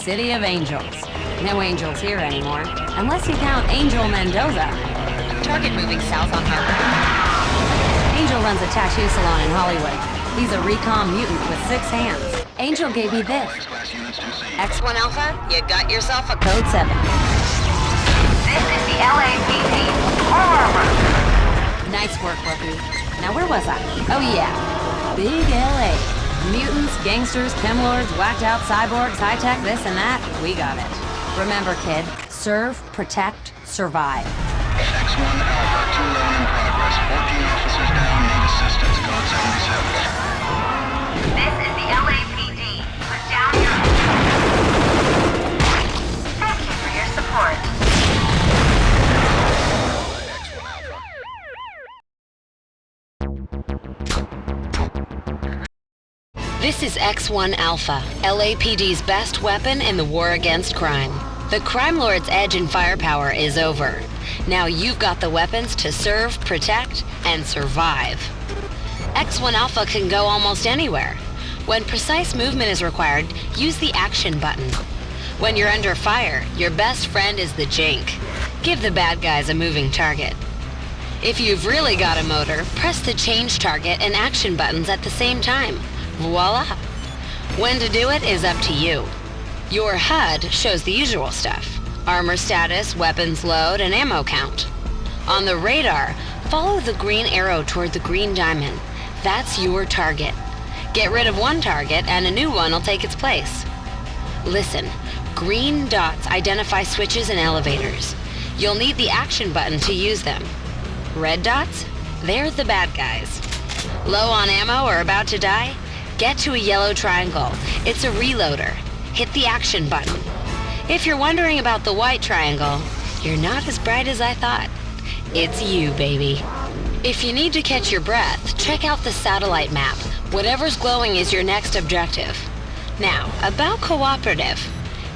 City of Angels. No angels here anymore, unless you count Angel Mendoza. Target moving south on Harbor. Angel runs a tattoo salon in Hollywood. He's a recon mutant with 6 hands. Angel gave me this. X1 Alpha, you got yourself a code 7. This is the L.A.P.D. Nice work, Rookie. Now where was I? Oh yeah, Big L.A. Mutants, gangsters, chem lords, whacked out cyborgs, high-tech, this and that. We got it. Remember, kid, serve, protect, survive. X1 Alpha, 2 alone in progress. 14 officers down, need assistance. Code 77. This is the L.A.P.D. Put down your... Thank you for your support. This is X1 Alpha, LAPD's best weapon in the war against crime. The crime lord's edge and firepower is over. Now you've got the weapons to serve, protect, and survive. X1 Alpha can go almost anywhere. When precise movement is required, use the action button. When you're under fire, your best friend is the Jink. Give the bad guys a moving target. If you've really got a motor, press the change target and action buttons at the same time. Voila! When to do it is up to you. Your HUD shows the usual stuff: armor status, weapons load, and ammo count. On the radar, follow the green arrow toward the green diamond. That's your target. Get rid of one target and a new one will take its place. Listen, green dots identify switches and elevators. You'll need the action button to use them. Red dots? They're the bad guys. Low on ammo or about to die? Get to a yellow triangle. It's a reloader. Hit the action button. If you're wondering about the white triangle, you're not as bright as I thought. It's you, baby. If you need to catch your breath, check out the satellite map. Whatever's glowing is your next objective. Now, about cooperative.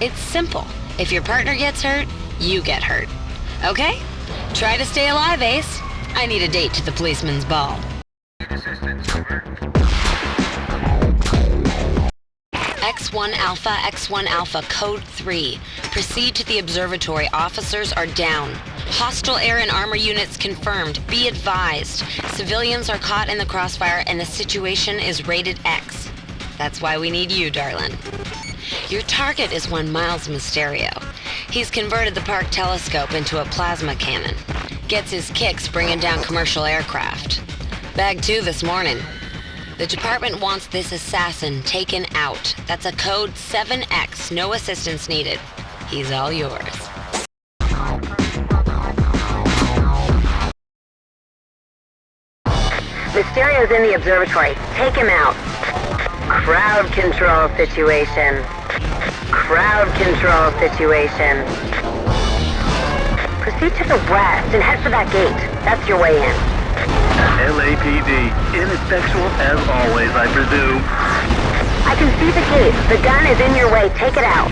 It's simple. If your partner gets hurt, you get hurt. Okay? Try to stay alive, Ace. I need a date to the policeman's ball. X1 Alpha, Code 3. Proceed to the observatory. Officers are down. Hostile air and armor units confirmed. Be advised. Civilians are caught in the crossfire and the situation is rated X. That's why we need you, darling. Your target is one Miles Mysterio. He's converted the park telescope into a plasma cannon. Gets his kicks bringing down commercial aircraft. Bag 2 this morning. The department wants this assassin taken out. That's a code 7X. No assistance needed. He's all yours. Mysterio's in the observatory. Take him out. Crowd control situation. Crowd control situation. Proceed to the west and head for that gate. That's your way in. L.A.P.D. Ineffectual as always, I presume. I can see the gate. The gun is in your way. Take it out.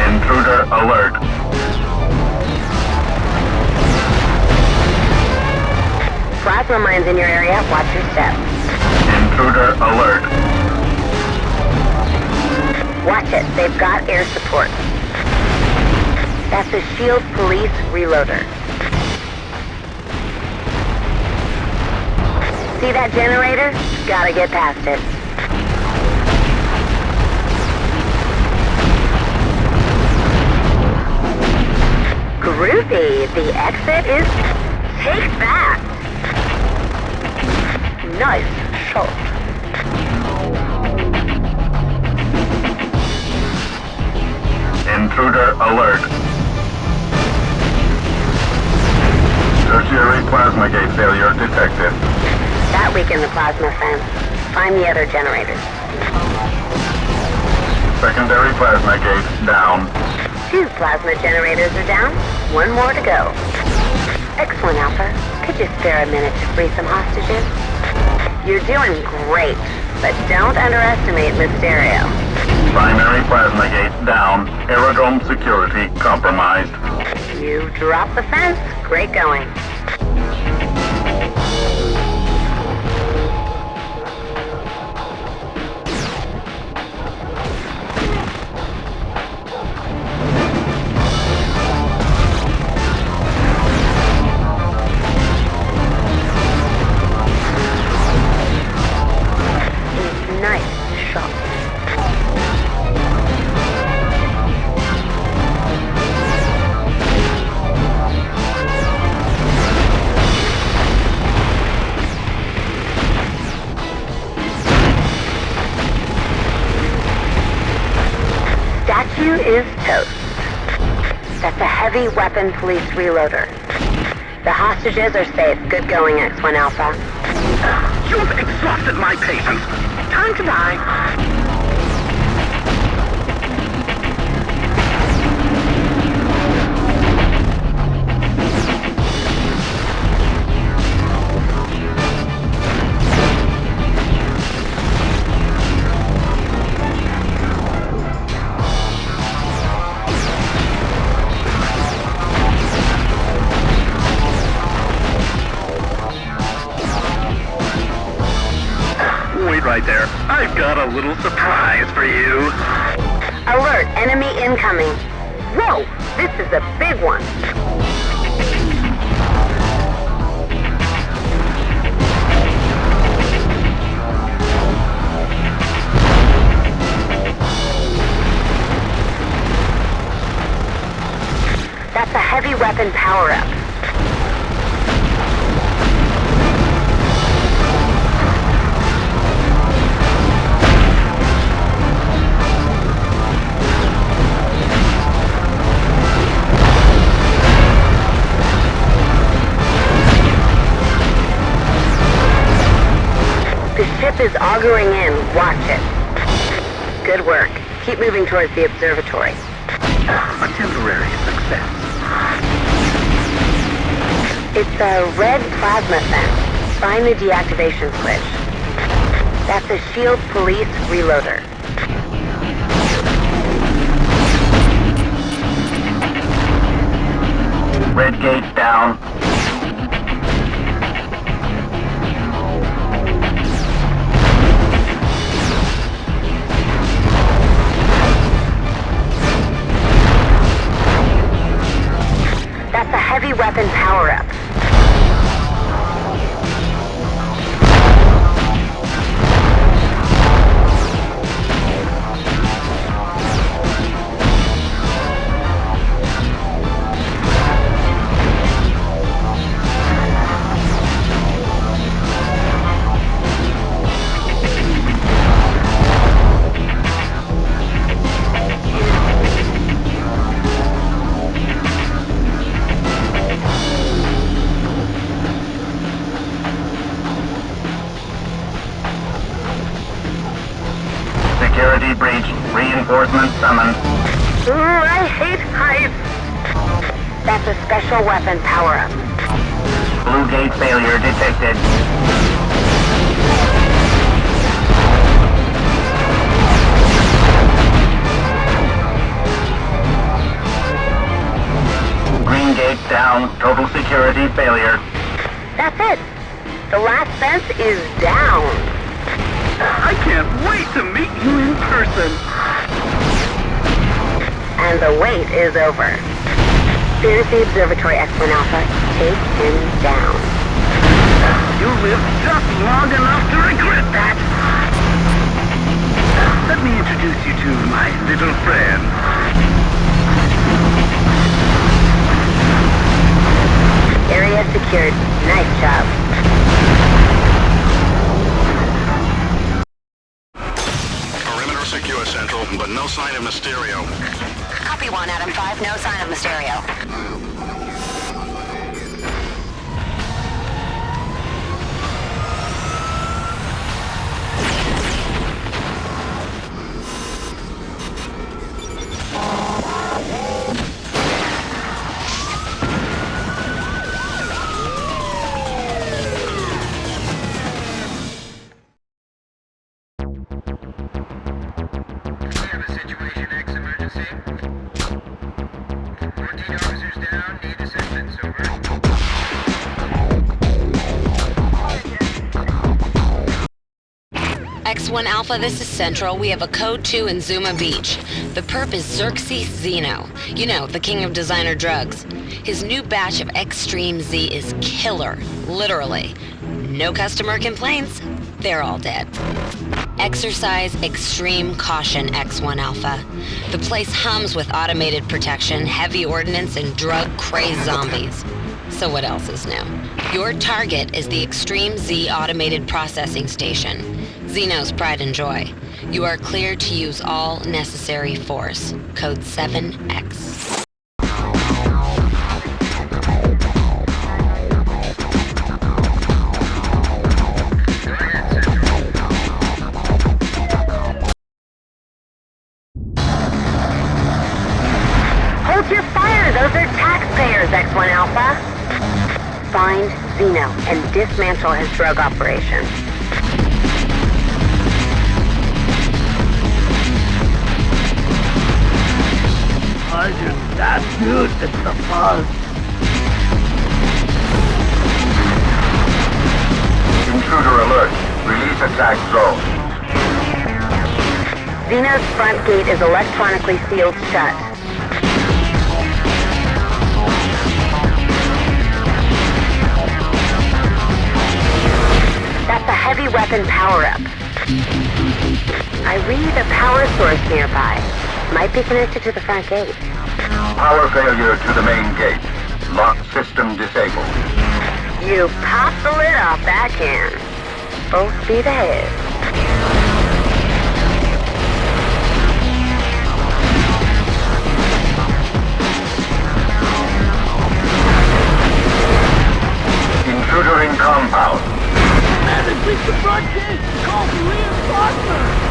Intruder alert. Plasma mines in your area. Watch your step. Intruder alert. Watch it. They've got air support. That's a SHIELD police reloader. See that generator? Gotta get past it. Groovy. The exit is... Take that! Nice shot. Intruder alert. Tertiary plasma gate failure detected. That weakened the plasma fence. Find the other generators. Secondary plasma gate down. 2 plasma generators are down. 1 more to go. X1 Alpha, could you spare a minute to free some hostages? You're doing great, but don't underestimate Mysterio. Primary plasma gate down. Aerodrome security compromised. You dropped the fence. Great going. Nice shot. Statue is toast. That's a heavy weapon police reloader. The hostages are safe. Good going, X1 Alpha. You've exhausted my patience. Time to die. Wait right there. I've got a little surprise for you. Alert, enemy incoming. Whoa, this is a big one. That's a heavy weapon power-up. The ship is auguring in. Watch it. Good work. Keep moving towards the observatory. A temporary success. It's a red plasma fence. Find the deactivation switch. That's a shield police reloader. Red gate down. That's a heavy weapon power-up. Security breach. Reinforcements summoned. Ooh, I hate heights. That's a special weapon power-up. Blue gate failure detected. Green gate down. Total security failure. That's it. The last fence is down. I can't wait to meet you in person. And the wait is over. Here's the observatory, X1 Alpha. Take him down. You lived just long enough to regret that. Let me introduce you to my little friend. Area secured. Nice job. Perimeter secure, Central, but no sign of Mysterio. Copy 1, Adam 5. No sign of Mysterio. X1 Alpha, this is Central. We have a Code 2 in Zuma Beach. The perp is Xerxes Zeno. You know, the king of designer drugs. His new batch of Extreme Z is killer, literally. No customer complaints. They're all dead. Exercise extreme caution, X1 Alpha. The place hums with automated protection, heavy ordnance, and drug-crazed zombies. So what else is new? Your target is the Extreme Z Automated Processing Station. Zeno's pride and joy. You are clear to use all necessary force. Code 7X. Hold your fire! Those are taxpayers, X1 Alpha! Find Zeno and dismantle his drug operation. That's good. It's the buzz. Intruder alert. Release attack zone. Zeno's front gate is electronically sealed shut. That's a heavy weapon power-up. I read a power source nearby. Might be connected to the front gate. Power failure to the main gate. Lock system disabled. You pop the lid off that can. Full speed ahead. Intruder in compound. Man, they reached the front gate. Call for reinforcements.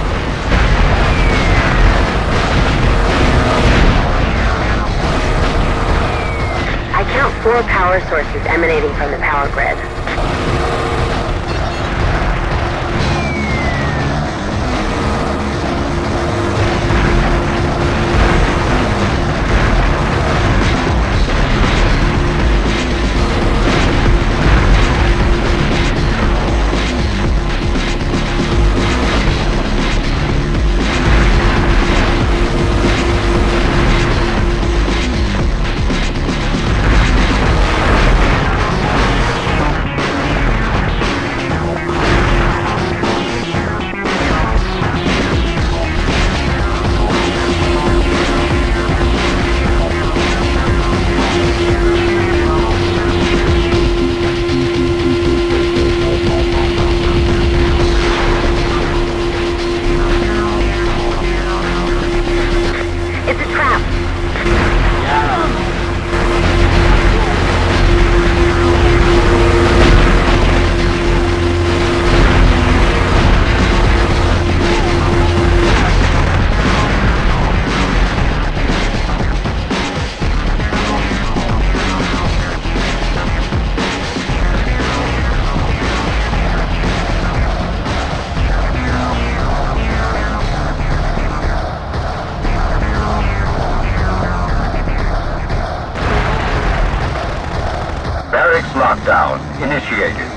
I count 4 power sources emanating from the power grid. Lockdown initiated.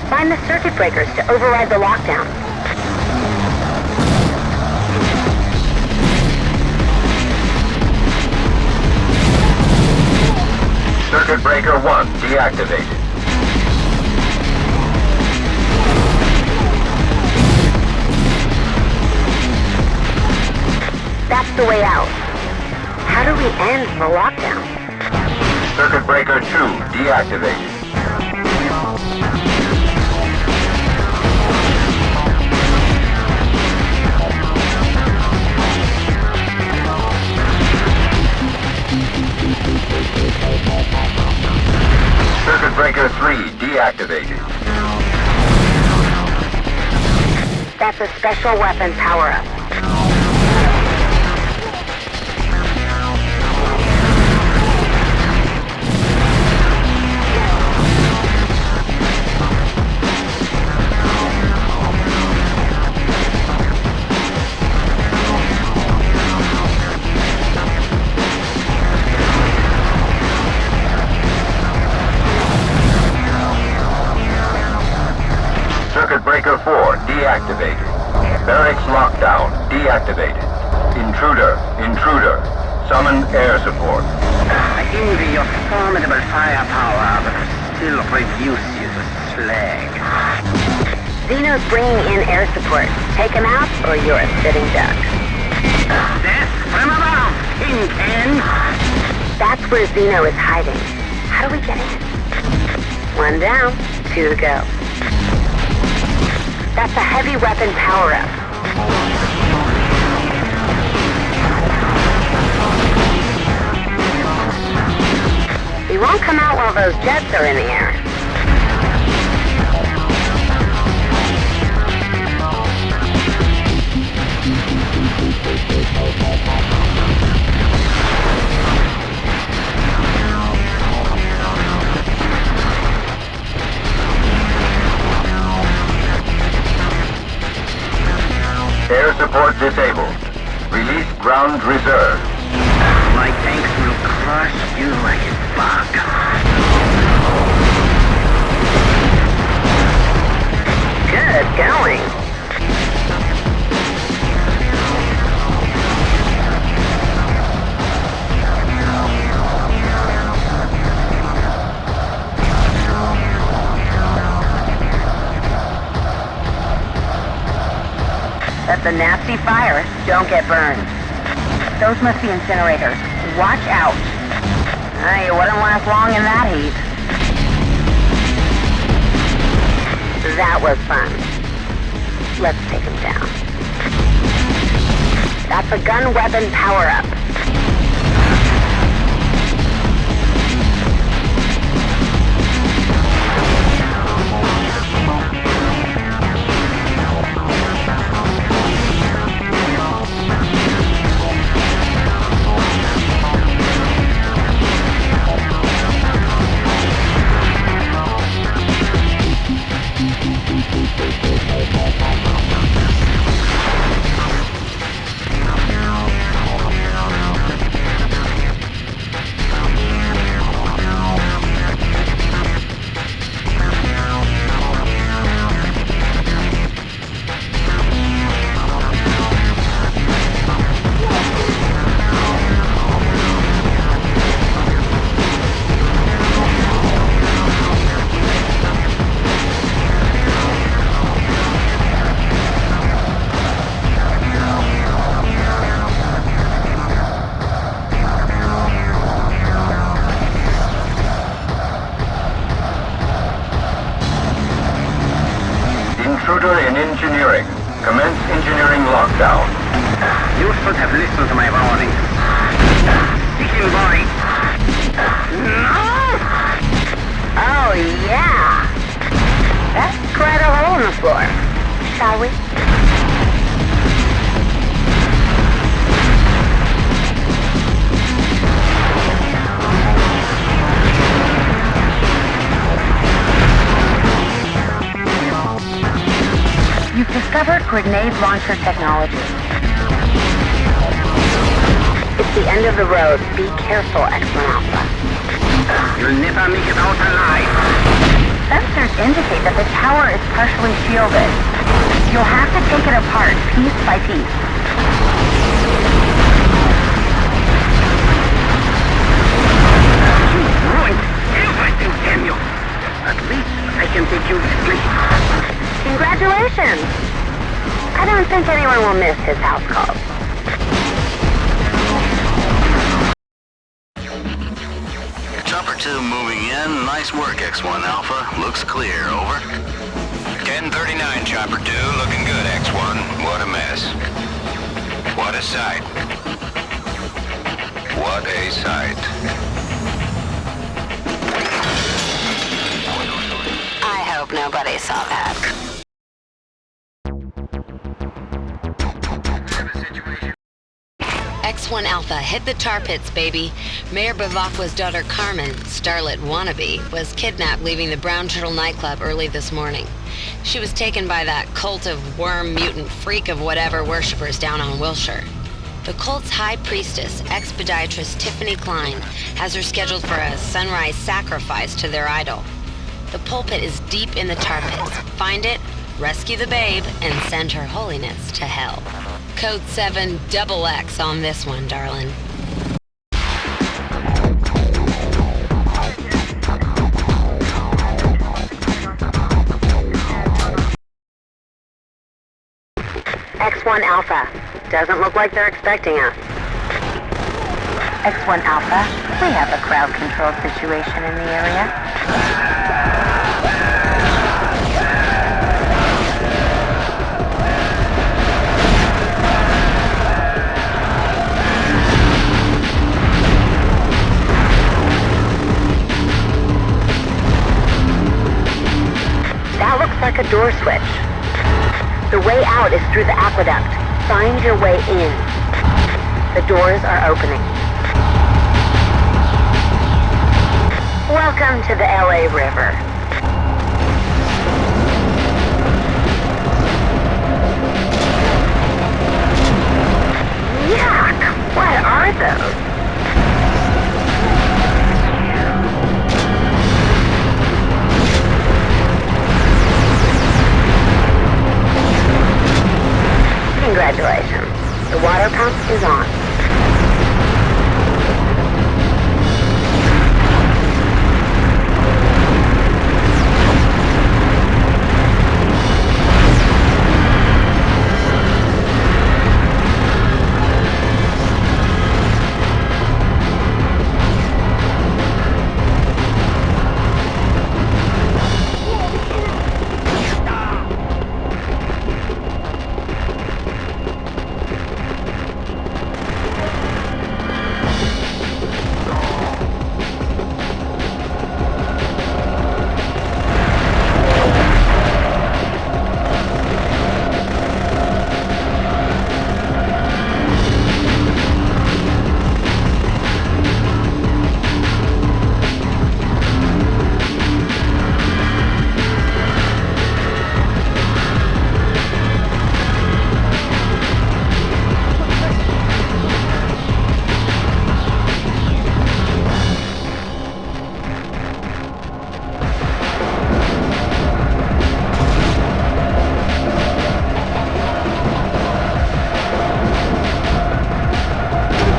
Find the circuit breakers to override the lockdown. Circuit breaker 1 deactivated. That's the way out. How do we end the lockdown? Circuit breaker 2 deactivated. Circuit breaker 3 deactivated. That's a special weapon power-up. Circuit breaker 4 deactivated. Barracks lockdown deactivated. Intruder. Summon air support. I envy your formidable firepower, but I still reduce you to slag. Zeno's bringing in air support. Take him out, or you're a sitting duck. Death from above, Kingpin! That's where Zeno is hiding. How do we get in? 1 down, 2 to go. That's a heavy weapon power-up. He won't come out while those jets are in the air. Air support disabled. Release ground reserve. My tanks will crush you like a bug. Good going. That's a nasty fire. Don't get burned. Those must be incinerators. Watch out. You wouldn't last long in that heat. That was fun. Let's take him down. That's a gun weapon power-up. Intruder in engineering. Commence engineering lockdown. You should have listened to my warning. Sticking boy! No! Oh, yeah. That's quite a hole in the floor. Shall we? You've discovered grenade launcher technology. It's the end of the road. Be careful, X1 Alpha. You'll never make it out alive. Sensors indicate that the tower is partially shielded. You'll have to take it apart, piece by piece. You ruined everything, Daniel. At least I can take you with me. Congratulations! I don't think anyone will miss his house calls. Chopper 2 moving in. Nice work, X1 Alpha. Looks clear, over. 1039, Chopper 2. Looking good, X1. What a mess. What a sight. What a sight. I hope nobody saw that. X1 Alpha hit the tar pits, baby. Mayor Bavacqua's daughter Carmen, starlet wannabe, was kidnapped leaving the Brown Turtle nightclub early this morning. She was taken by that cult of worm mutant freak of whatever worshippers down on Wilshire. The cult's high priestess, expeditress Tiffany Klein, has her scheduled for a sunrise sacrifice to their idol. The pulpit is deep in the tar pits. Find it, rescue the babe, and send Her Holiness to hell. Code 7XX on this one, darling. X1 Alpha. Doesn't look like they're expecting us. X1 Alpha, we have a crowd control situation in the area. That looks like a door switch. The way out is through the aqueduct. Find your way in. The doors are opening. Welcome to the LA River. Yuck! What are those? Congratulations. The water pump is on.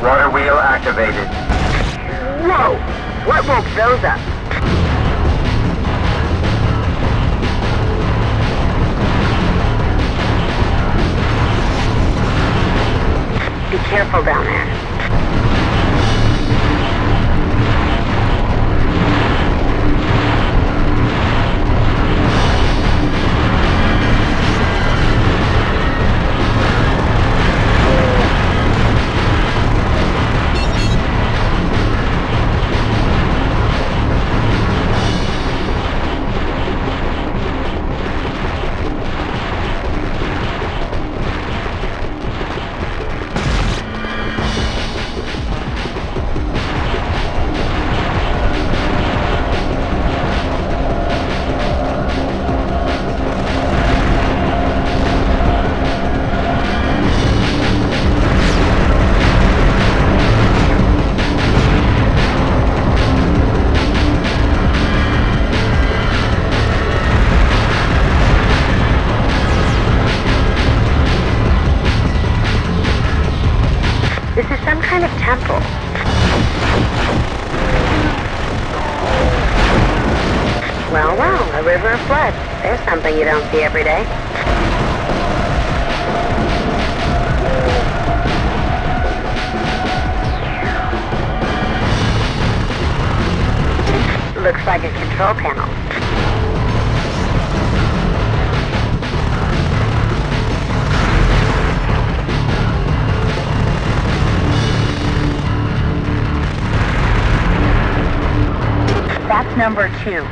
Water wheel activated. Whoa! What woke those up? Be careful down there. This is some kind of temple. Well, a river of blood. There's something you don't see every day. Looks like a control panel. That's number 2.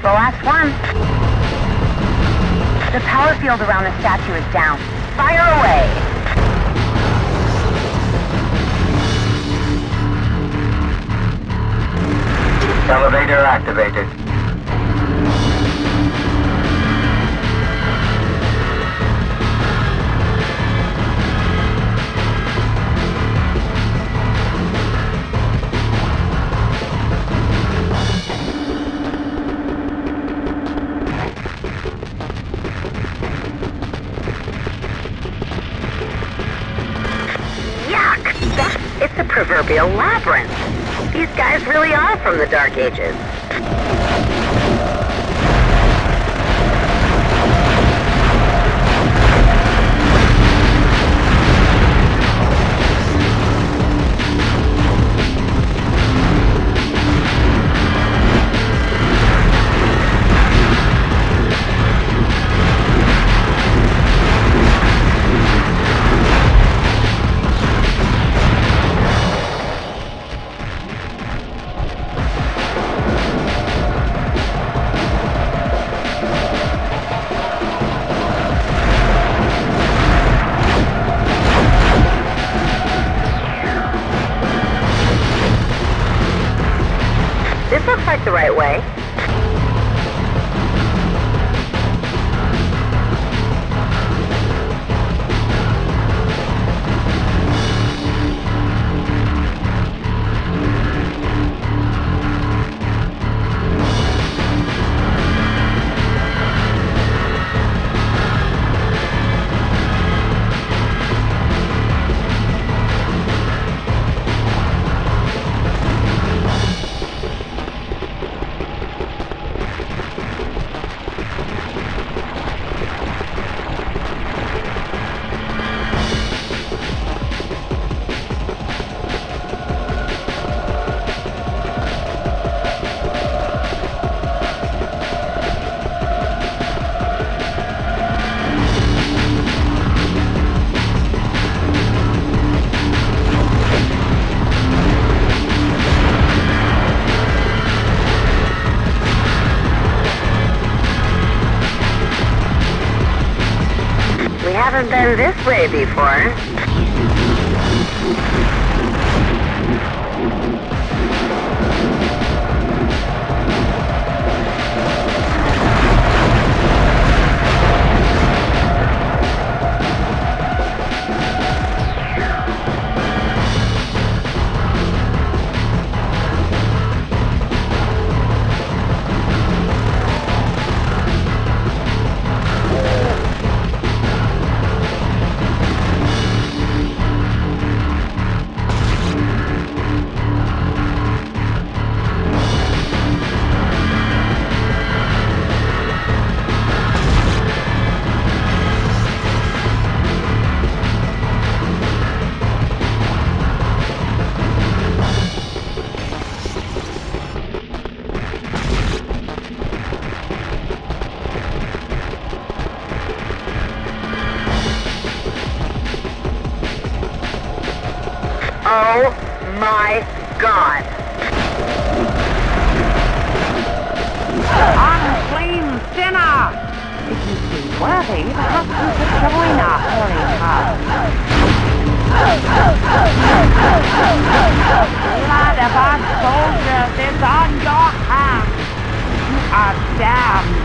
Go X1. The power field around the statue is down. Fire away! Elevator activated. It's a proverbial labyrinth. These guys really are from the Dark Ages. This looks like the right way. Haven't been this way before. Oh my God! Unclean sinner! If you seem worthy, perhaps you could join our holy house. Blood of our soldiers is on your hands. You are damned.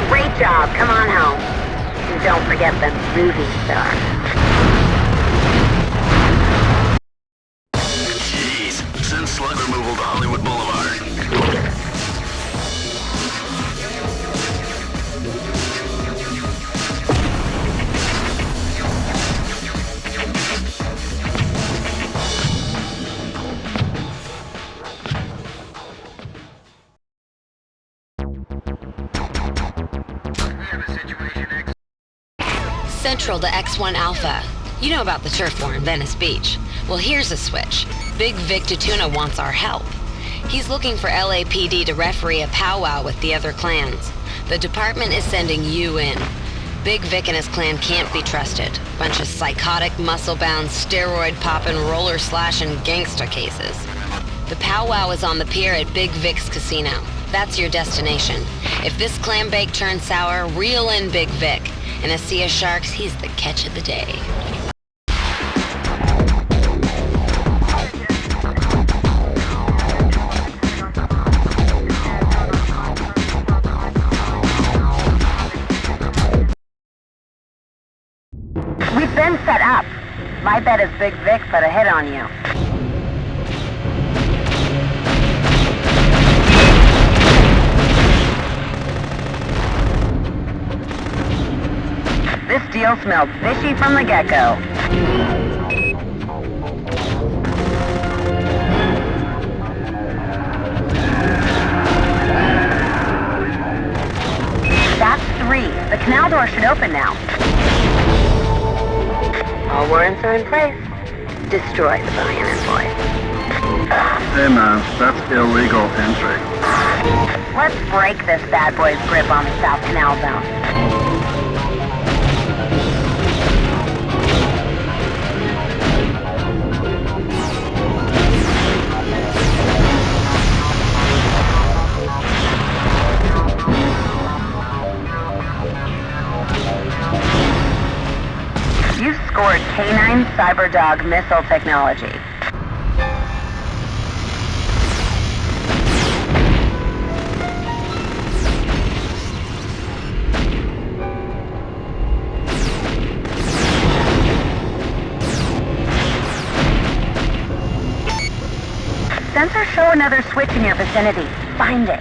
Great job. Come on home. And don't forget the movie star. Jeez, send slug removal to Hollywood Boulevard. Central to X1 Alpha. You know about the turf war in Venice Beach. Well, here's a switch. Big Vic Tatuna wants our help. He's looking for L.A.P.D. to referee a powwow with the other clans. The department is sending you in. Big Vic and his clan can't be trusted. Bunch of psychotic, muscle-bound, steroid-poppin', roller-slashing gangsta cases. The powwow is on the pier at Big Vic's casino. That's your destination. If this clam bake turns sour, reel in Big Vic. In a sea of sharks, he's the catch of the day. We've been set up. My bet is Big Vic put a hit on you. This deal smelled fishy from the get-go. That's 3. The canal door should open now. All warrants are in place. Destroy the Billion Invoice. Hey man, that's illegal entry. Let's break this bad boy's grip on the South Canal Zone. You scored K9 Cyberdog missile technology. Sensors show another switch in your vicinity. Find it.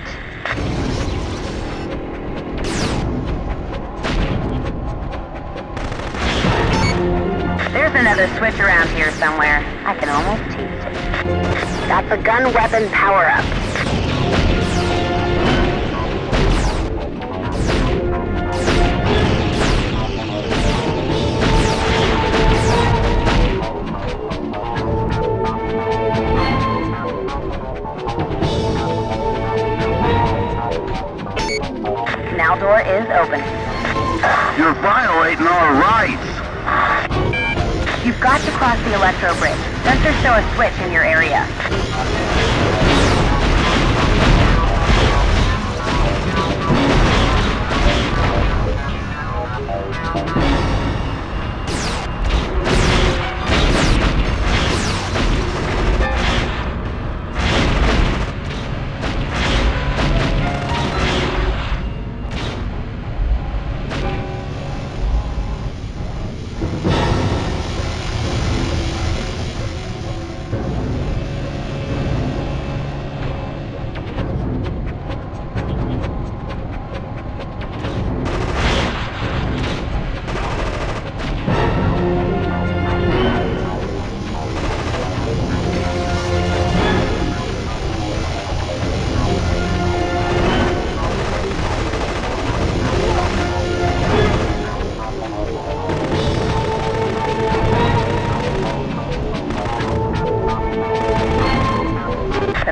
There's another switch around here somewhere. I can almost taste it. That's a gun weapon power-up. Canal door is open. You're violating our rights. You've got to cross the Electro Bridge. Sensors show a switch in your area.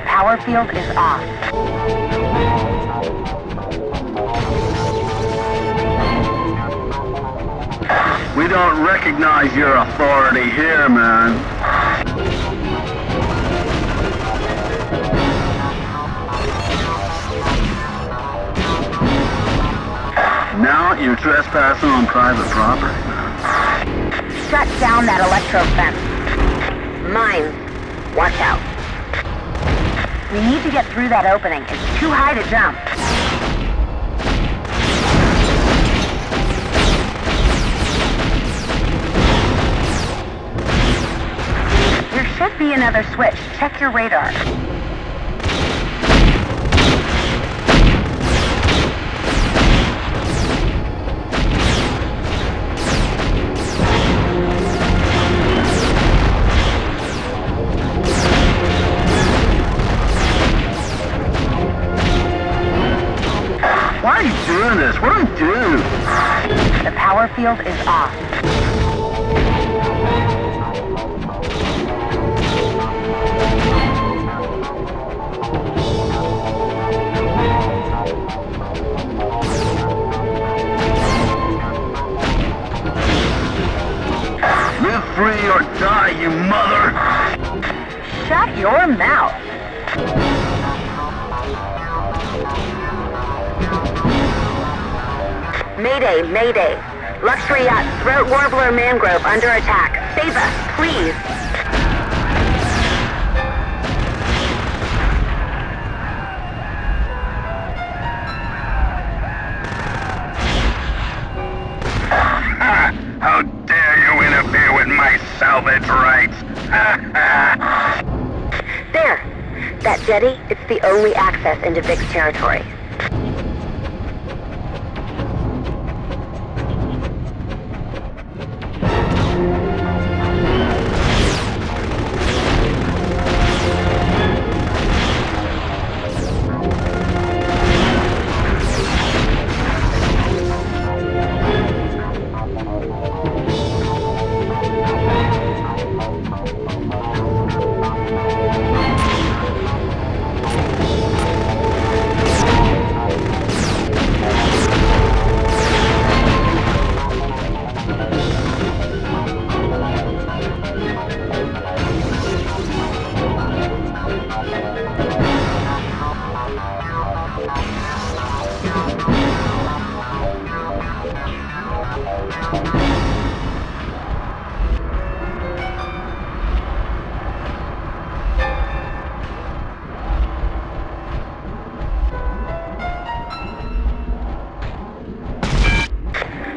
Power field is off. We don't recognize your authority here, man. Now you're trespassing on private property, man. Shut down that electro fence. Mines. Watch out. We need to get through that opening. It's too high to jump. There should be another switch. Check your radar. Why are you doing this? What do I do? The power field is off. mother! Shut your mouth. Mayday, mayday. Luxury yacht Throat Warbler Mangrove under attack. Save us, please. How dare you interfere with my salvage rights? There. That jetty, it's the only access into Vic's territory.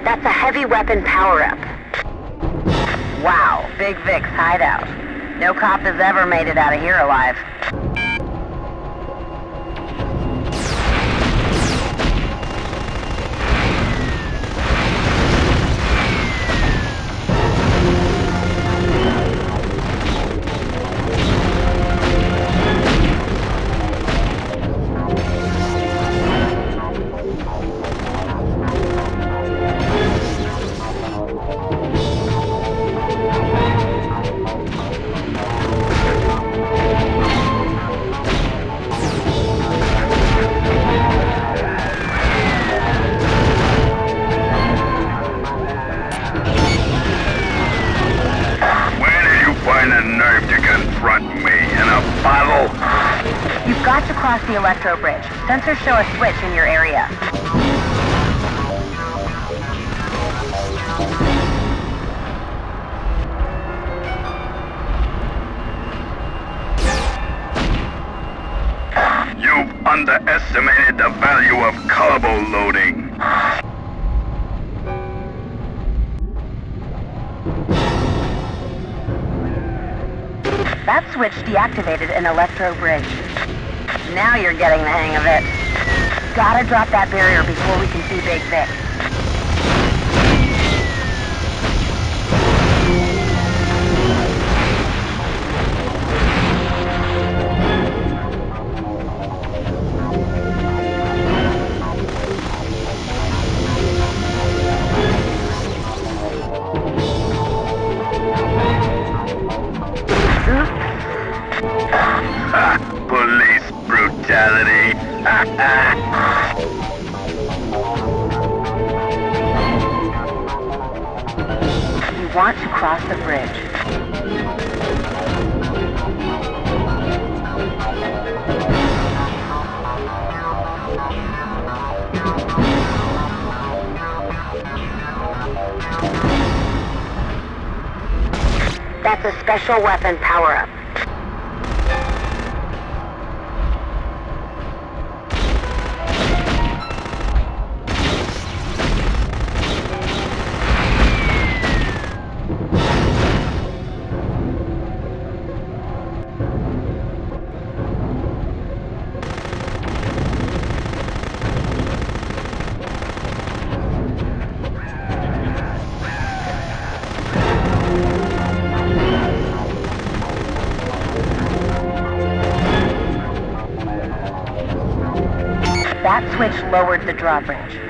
That's a heavy weapon power-up. Wow, Big Vic's hideout. No cop has ever made it out of here alive. You've got to cross the Electro Bridge. Sensors show a switch in your area. You've underestimated the value of cargo loading. That switch deactivated an Electro Bridge. Now you're getting the hang of it. Gotta drop that barrier before we can see Big Vic. Police brutality. You want to cross the bridge. That's a special weapon power-up. That switch lowered the drawbridge.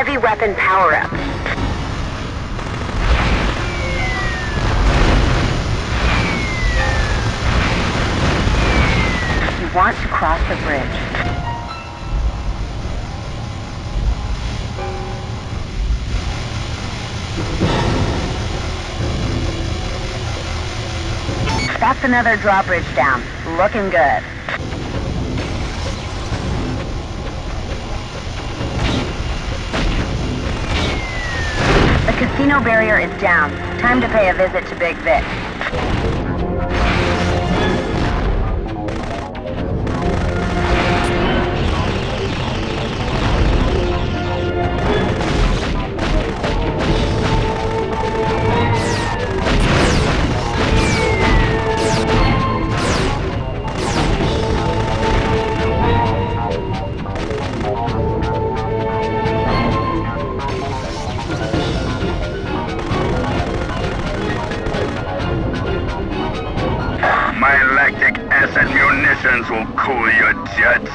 heavy weapon power-up. You want to cross the bridge. That's another drawbridge down. Looking good. The casino barrier is down. Time to pay a visit to Big Vic. Munitions will cool your jets.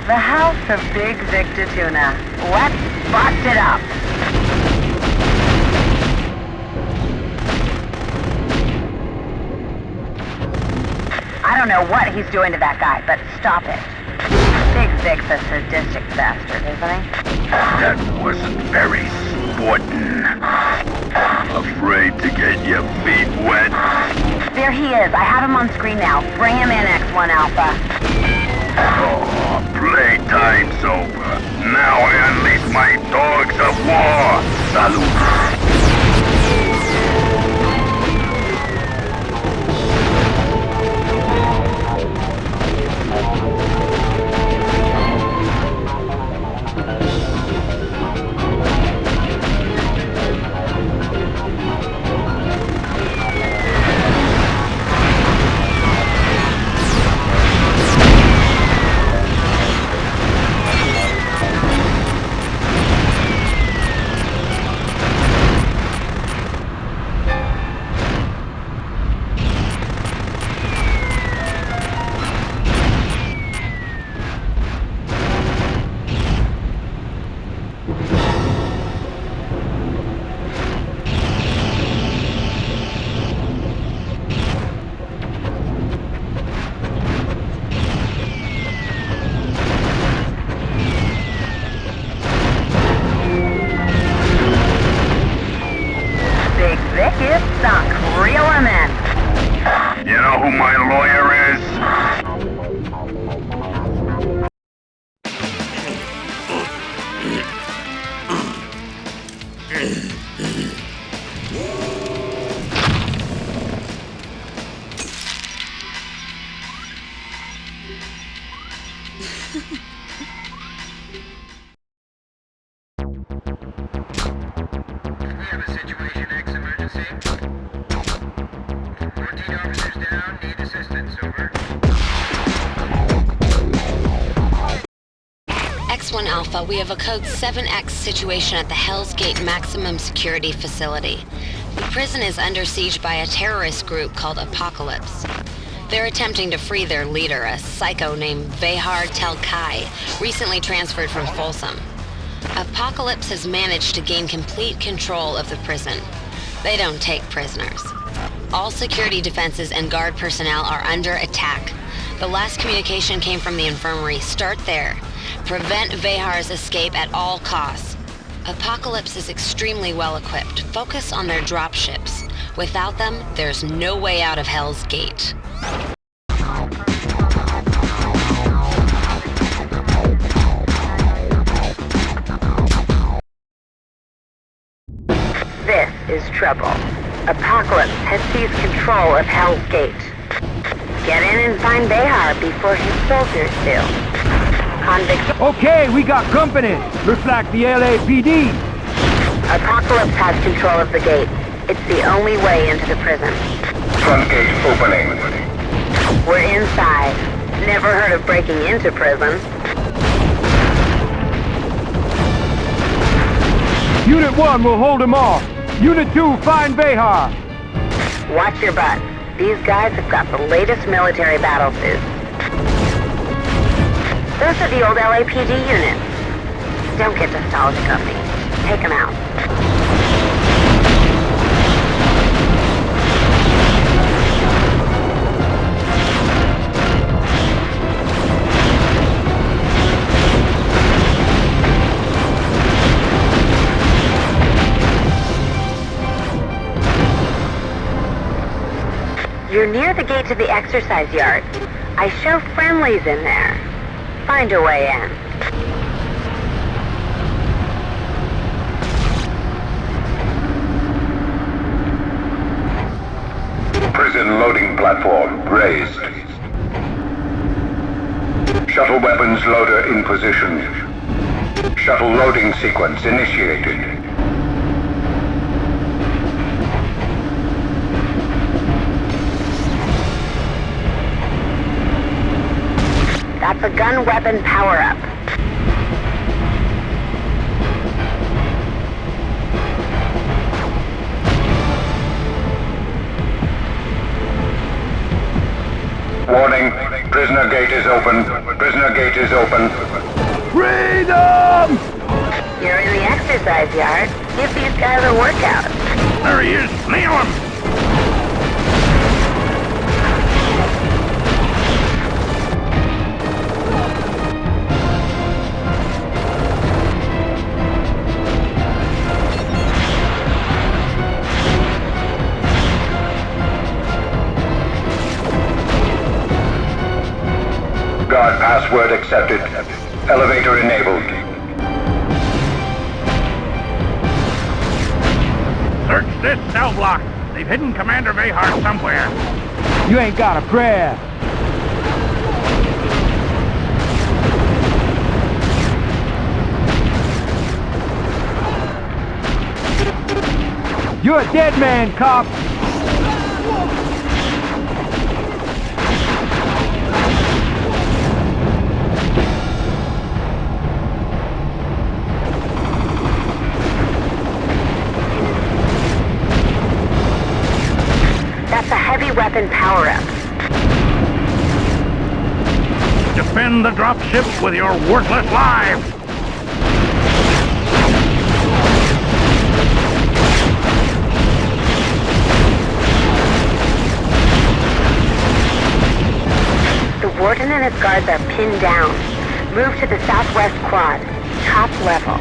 The house of Big Vic Tuna. Let's bust it up. I don't know what he's doing to that guy, but stop it. Big Vic's a sadistic bastard, isn't he? That wasn't very sporting. Afraid to get your feet wet? There he is. I have him on screen now. Bring him in, X1 Alpha. Oh, playtime's over. Now I unleash my dogs of war. Salute. You know who my lawyer We have a situation, X emergency. 14 officers down, need assistance, over. X1 Alpha, we have a code 7X situation at the Hell's Gate maximum security facility. The prison is under siege by a terrorist group called Apocalypse. They're attempting to free their leader, a psycho named Vehar Telkai, recently transferred from Folsom. Apocalypse has managed to gain complete control of the prison. They don't take prisoners. All security defenses and guard personnel are under attack. The last communication came from the infirmary. Start there. Prevent Vehar's escape at all costs. Apocalypse is extremely well equipped. Focus on their dropships. Without them, there's no way out of Hell's Gate. This is trouble. Apocalypse has seized control of Hell's Gate. Get in and find Behar before his soldiers do. Convicts. Okay, we got company. Looks like the L.A.P.D. Apocalypse has control of the gate. It's the only way into the prison. Front gate opening. We're inside. Never heard of breaking into prison. Unit 1 will hold him off. Unit 2, find Behar. Watch your butt. These guys have got the latest military battle suits. Those are the old L.A.P.D. units. Don't get nostalgic on me. Take them out. You're near the gate to the exercise yard. I show friendlies in there. Find your way in. Prison loading platform raised. Shuttle weapons loader in position. Shuttle loading sequence initiated. That's a gun weapon power-up. Warning, prisoner gate is open. Prisoner gate is open. Freedom! You're in the exercise yard. Give these guys a workout. There he is! Nail him! Guard password accepted. Elevator enabled. Search this cell block. They've hidden Commander Behar somewhere. You ain't got a prayer. You're a dead man, cop. That's a heavy weapon power-up. Defend the dropship with your worthless lives! The warden and his guards are pinned down. Move to the southwest quad. Top level.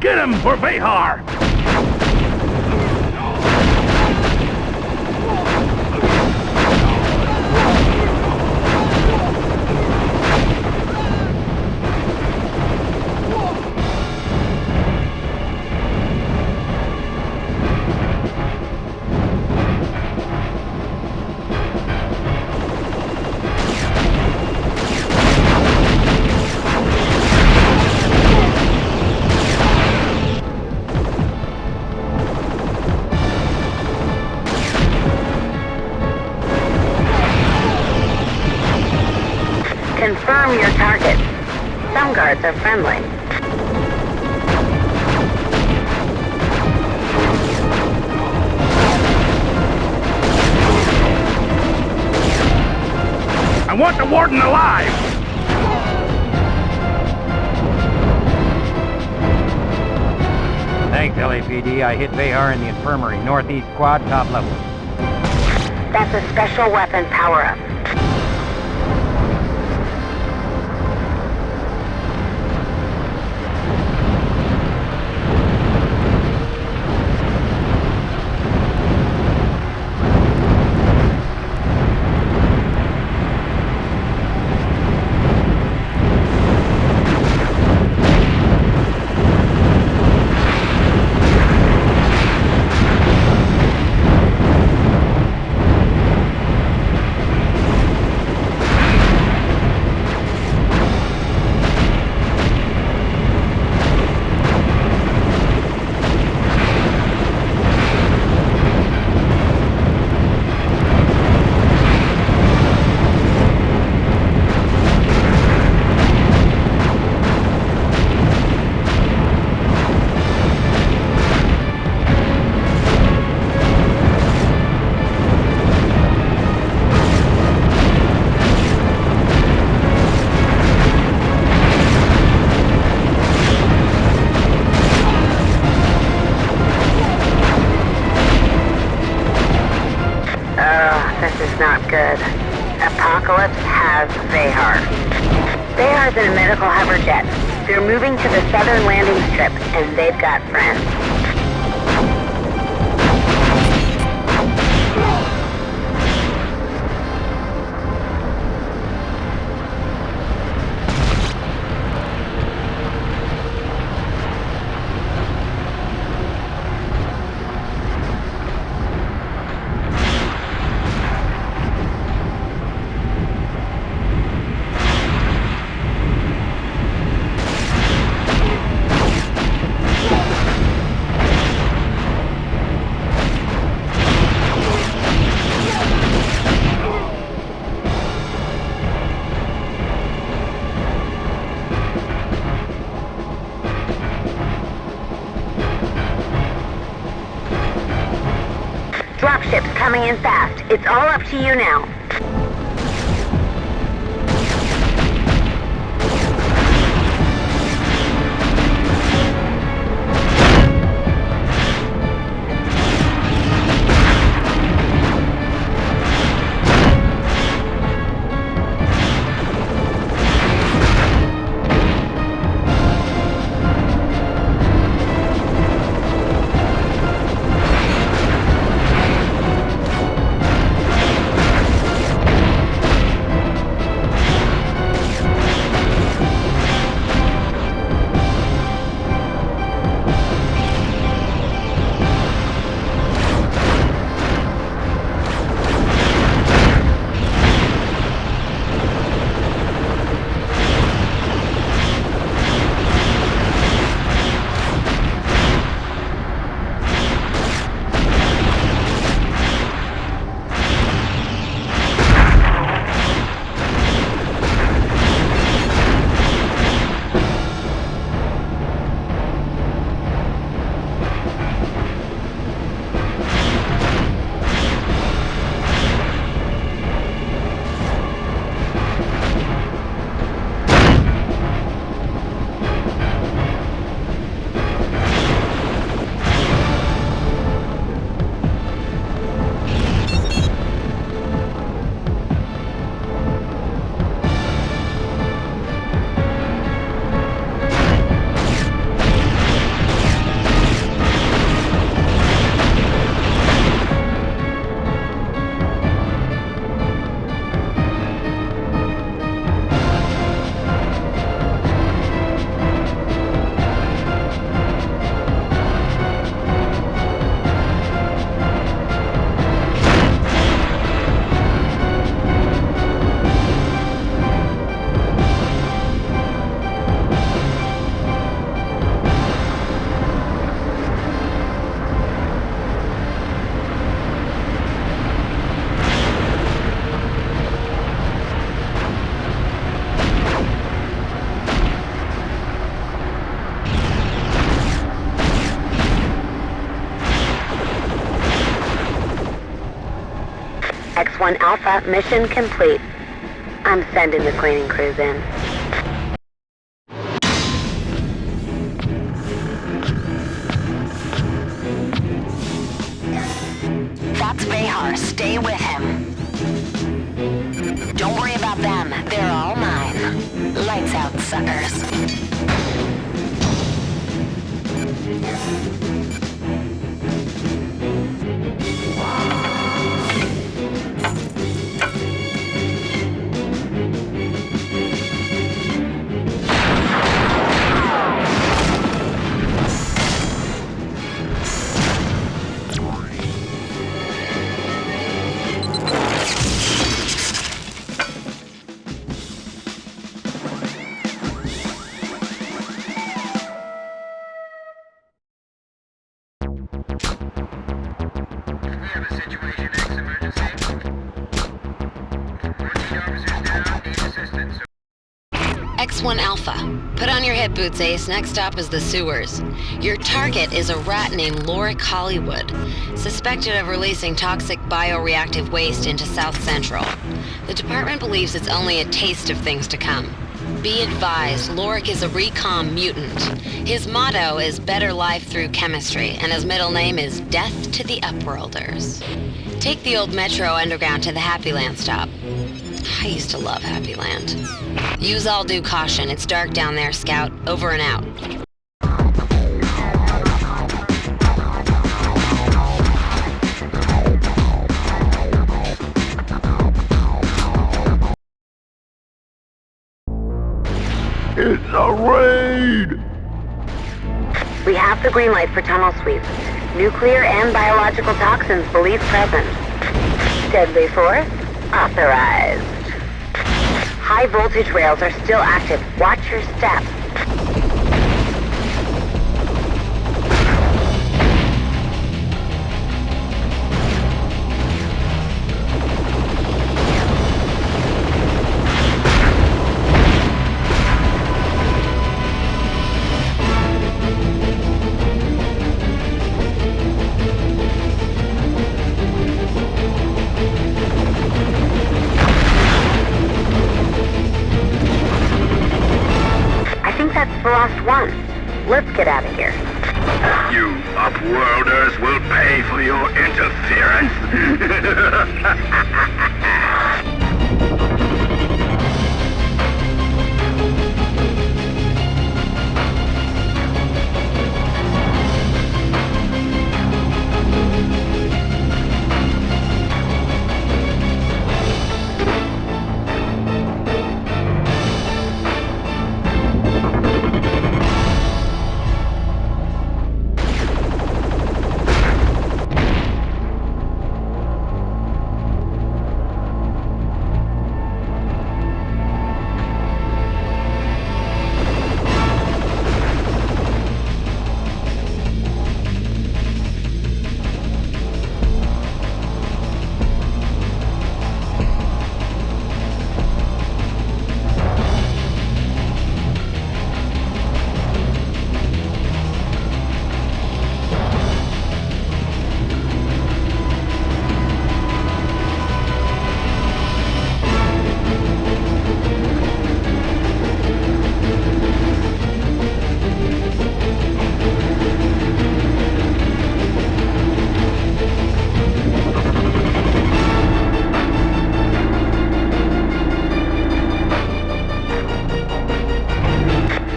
Get him for Behar! Confirm your targets. Some guards are friendly. I want the warden alive! Thanks, LAPD. I hit Behar in the infirmary, northeast quad, top level. That's a special weapon power-up. good. Apocalypse has Behar. Behar's in a medical hover jet. They're moving to the southern landing strip, and they've got friends. Dropship's coming in fast. It's all up to you now. X1 Alpha, mission complete. I'm sending the cleaning crews in. That's Behar. Stay with him. Don't worry about them. They're all mine. Lights out, suckers. X1 Alpha. Put on your hip boots, Ace. Next stop is the sewers. Your target is a rat named Lorik Hollywood, suspected of releasing toxic bioreactive waste into South Central. The department believes it's only a taste of things to come. Be advised, Lorik is a recon mutant. His motto is better life through chemistry, and his middle name is Death to the Upworlders. Take the old Metro Underground to the Happy Land stop. I used to love Happy Land. Use all due caution. It's dark down there, Scout. Over and out. It's a raid! We have the green light for tunnel sweeps. Nuclear and biological toxins believed present. Deadly force authorized. High voltage rails are still active. Watch your step. That's the last one. Let's get out of here. You upworlders will pay for your interference!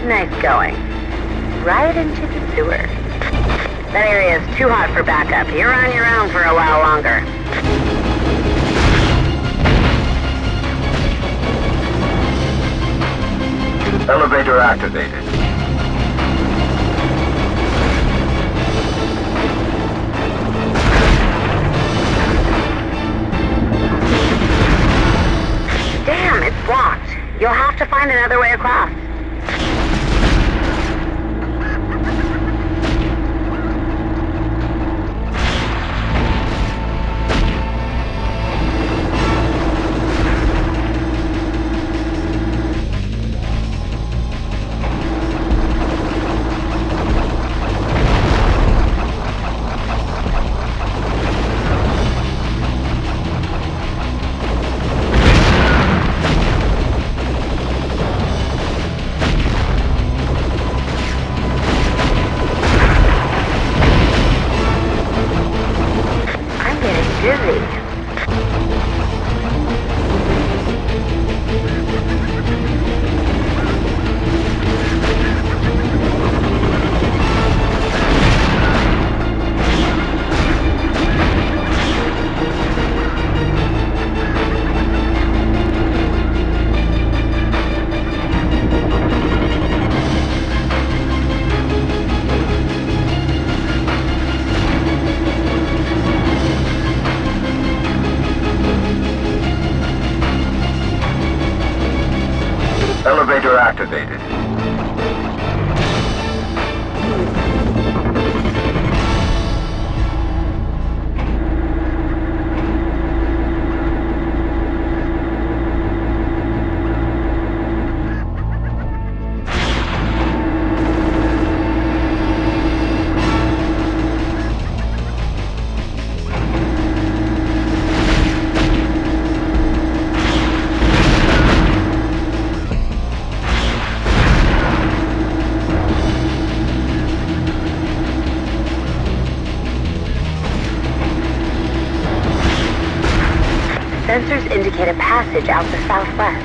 Nice going. Right into the sewer. That area is too hot for backup. You're on your own for a while longer. Elevator activated. Damn, it's blocked. You'll have to find another way across. Elevator activated. Sensors indicate a passage out the southwest.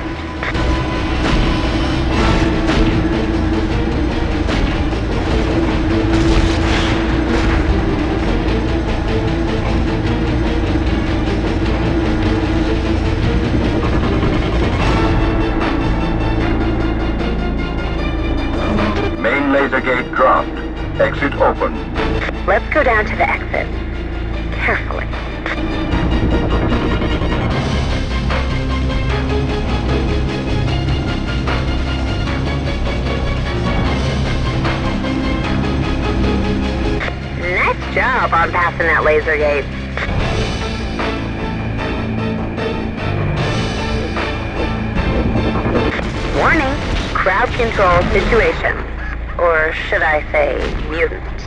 Main laser gate dropped. Exit open. Let's go down to the exit. Carefully. Nice job on passing that laser gate. Warning, crowd control situation. Or should I say, mutants.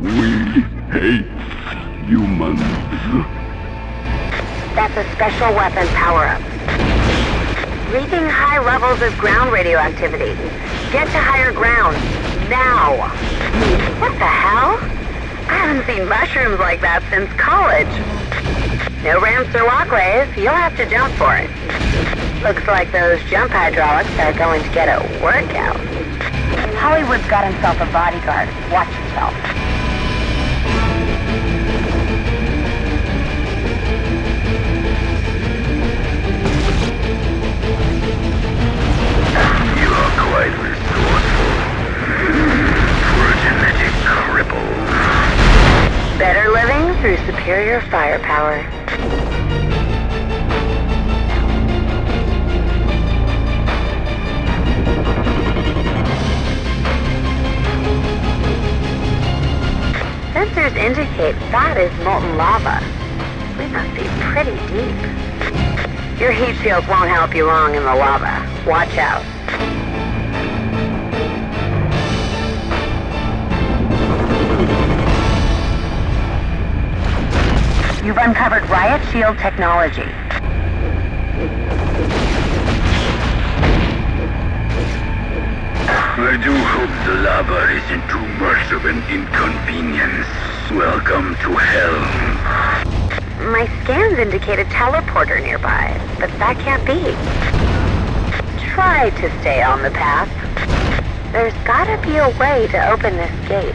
We hate humans. That's a special weapon power-up. Reading high levels of ground radioactivity. Get to higher ground. Now. What the hell? I haven't seen mushrooms like that since college. No ramps or walkways. You'll have to jump for it. Looks like those jump hydraulics are going to get a workout. Hollywood's got himself a bodyguard. Watch yourself. You are quite resourceful. For a genetic cripple. Better living through superior firepower. Sensors indicate that is molten lava. We must be pretty deep. Your heat shields won't help you long in the lava. Watch out. You've uncovered riot shield technology. I do hope the lava isn't too much of an inconvenience. Welcome to hell. My scans indicate a teleporter nearby, but that can't be. Try to stay on the path. There's gotta be a way to open this gate.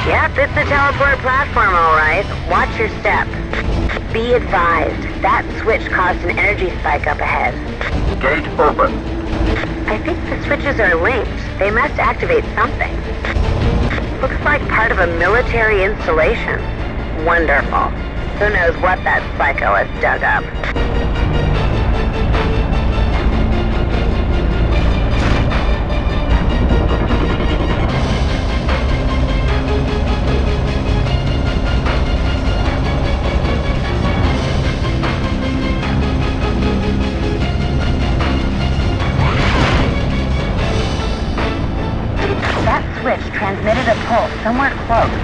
Yep, it's a teleport platform, all right. Watch your step. Be advised, that switch caused an energy spike up ahead. Gate open. I think the switches are linked. They must activate something. Looks like part of a military installation. Wonderful. Who knows what that psycho has dug up. Switch transmitted a pulse somewhere close.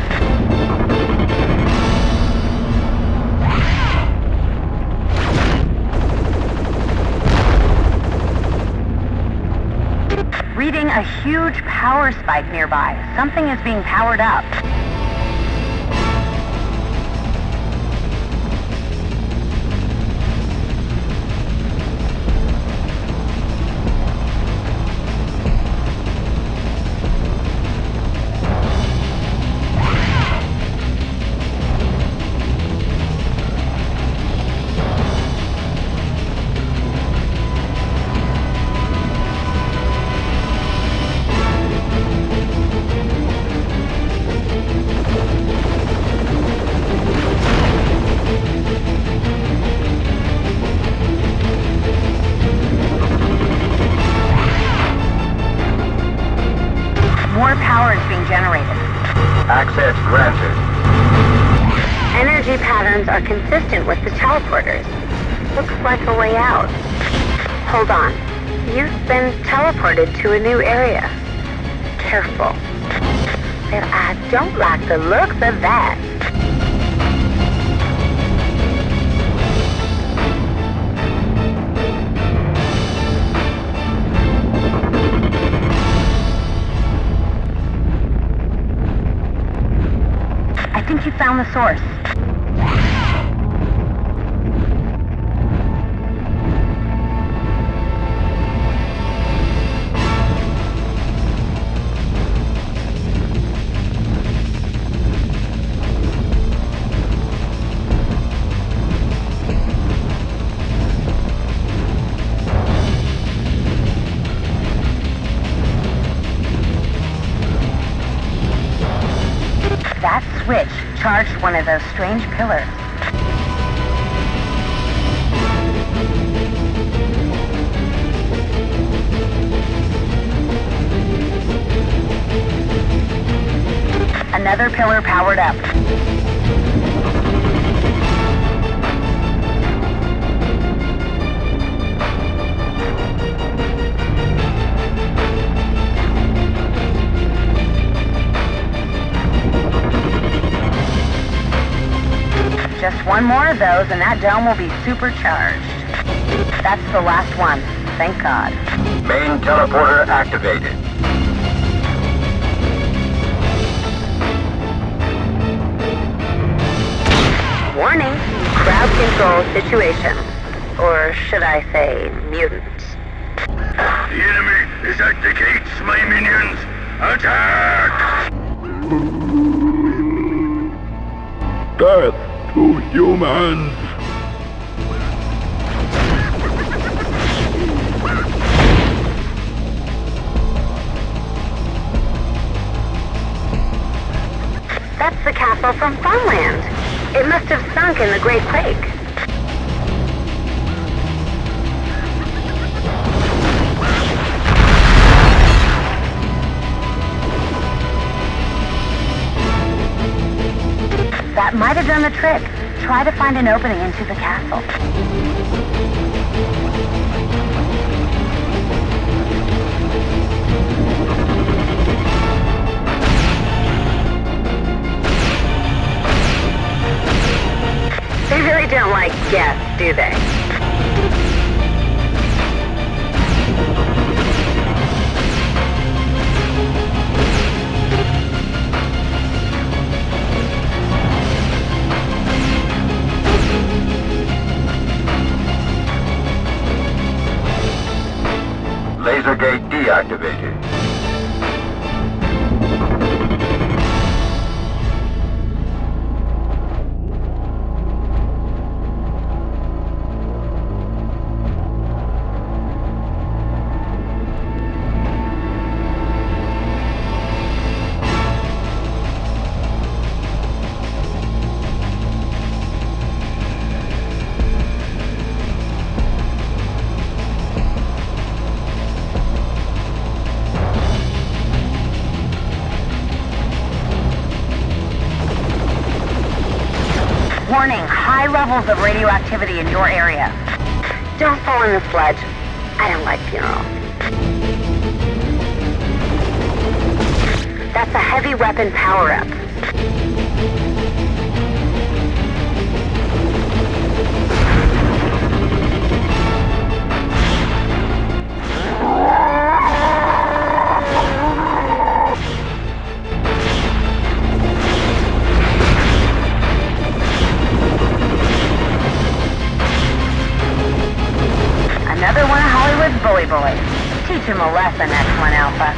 Reading a huge power spike nearby. Something is being powered up. More power is being generated. Access granted. Energy patterns are consistent with the teleporters. Looks like a way out. Hold on. You've been teleported to a new area. Careful. Well, I don't like the looks of that. found the source. That switch charged one of those strange pillars. Another pillar powered up. Just one more of those and that dome will be supercharged. That's the last one, thank God. Main teleporter activated. Warning, crowd control situation. Or should I say, mutants. The enemy is at the gates, my minions! Attack! Death to humans! That's the castle from Funland. It must have sunk in the Great Quake. That might have done the trick. Try to find an opening into the castle. They really don't like guests, do they? Laser gate deactivated. Warning, high levels of radioactivity in your area. Don't fall in the sludge. I don't like funerals. That's a heavy weapon power-up. Another one of Hollywood's bully boys. Teach him a lesson, X1 Alpha.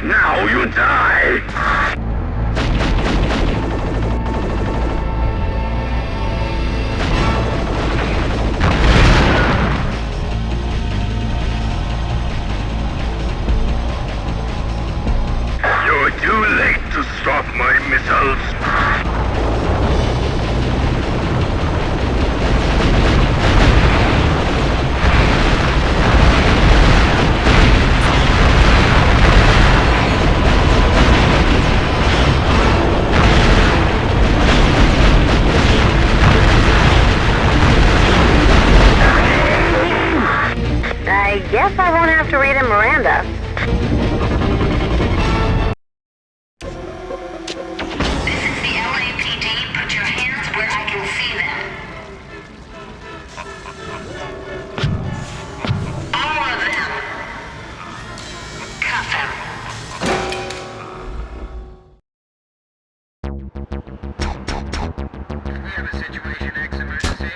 Now you die! You're too late to stop my missiles. I guess I won't have to read him Miranda. have a situation, X emergency.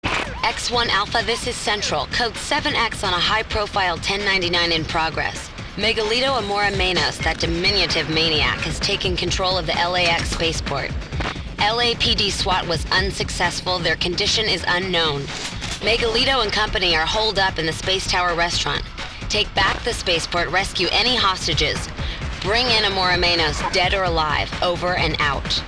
X1 Alpha, this is Central. Code 7X on a high-profile 1099 in progress. Megalito Amora Manos, that diminutive maniac, has taken control of the LAX Spaceport. L.A.P.D. SWAT was unsuccessful. Their condition is unknown. Megalito and company are holed up in the Space Tower restaurant. Take back the spaceport, rescue any hostages. Bring in Amora Manos, dead or alive. Over and out.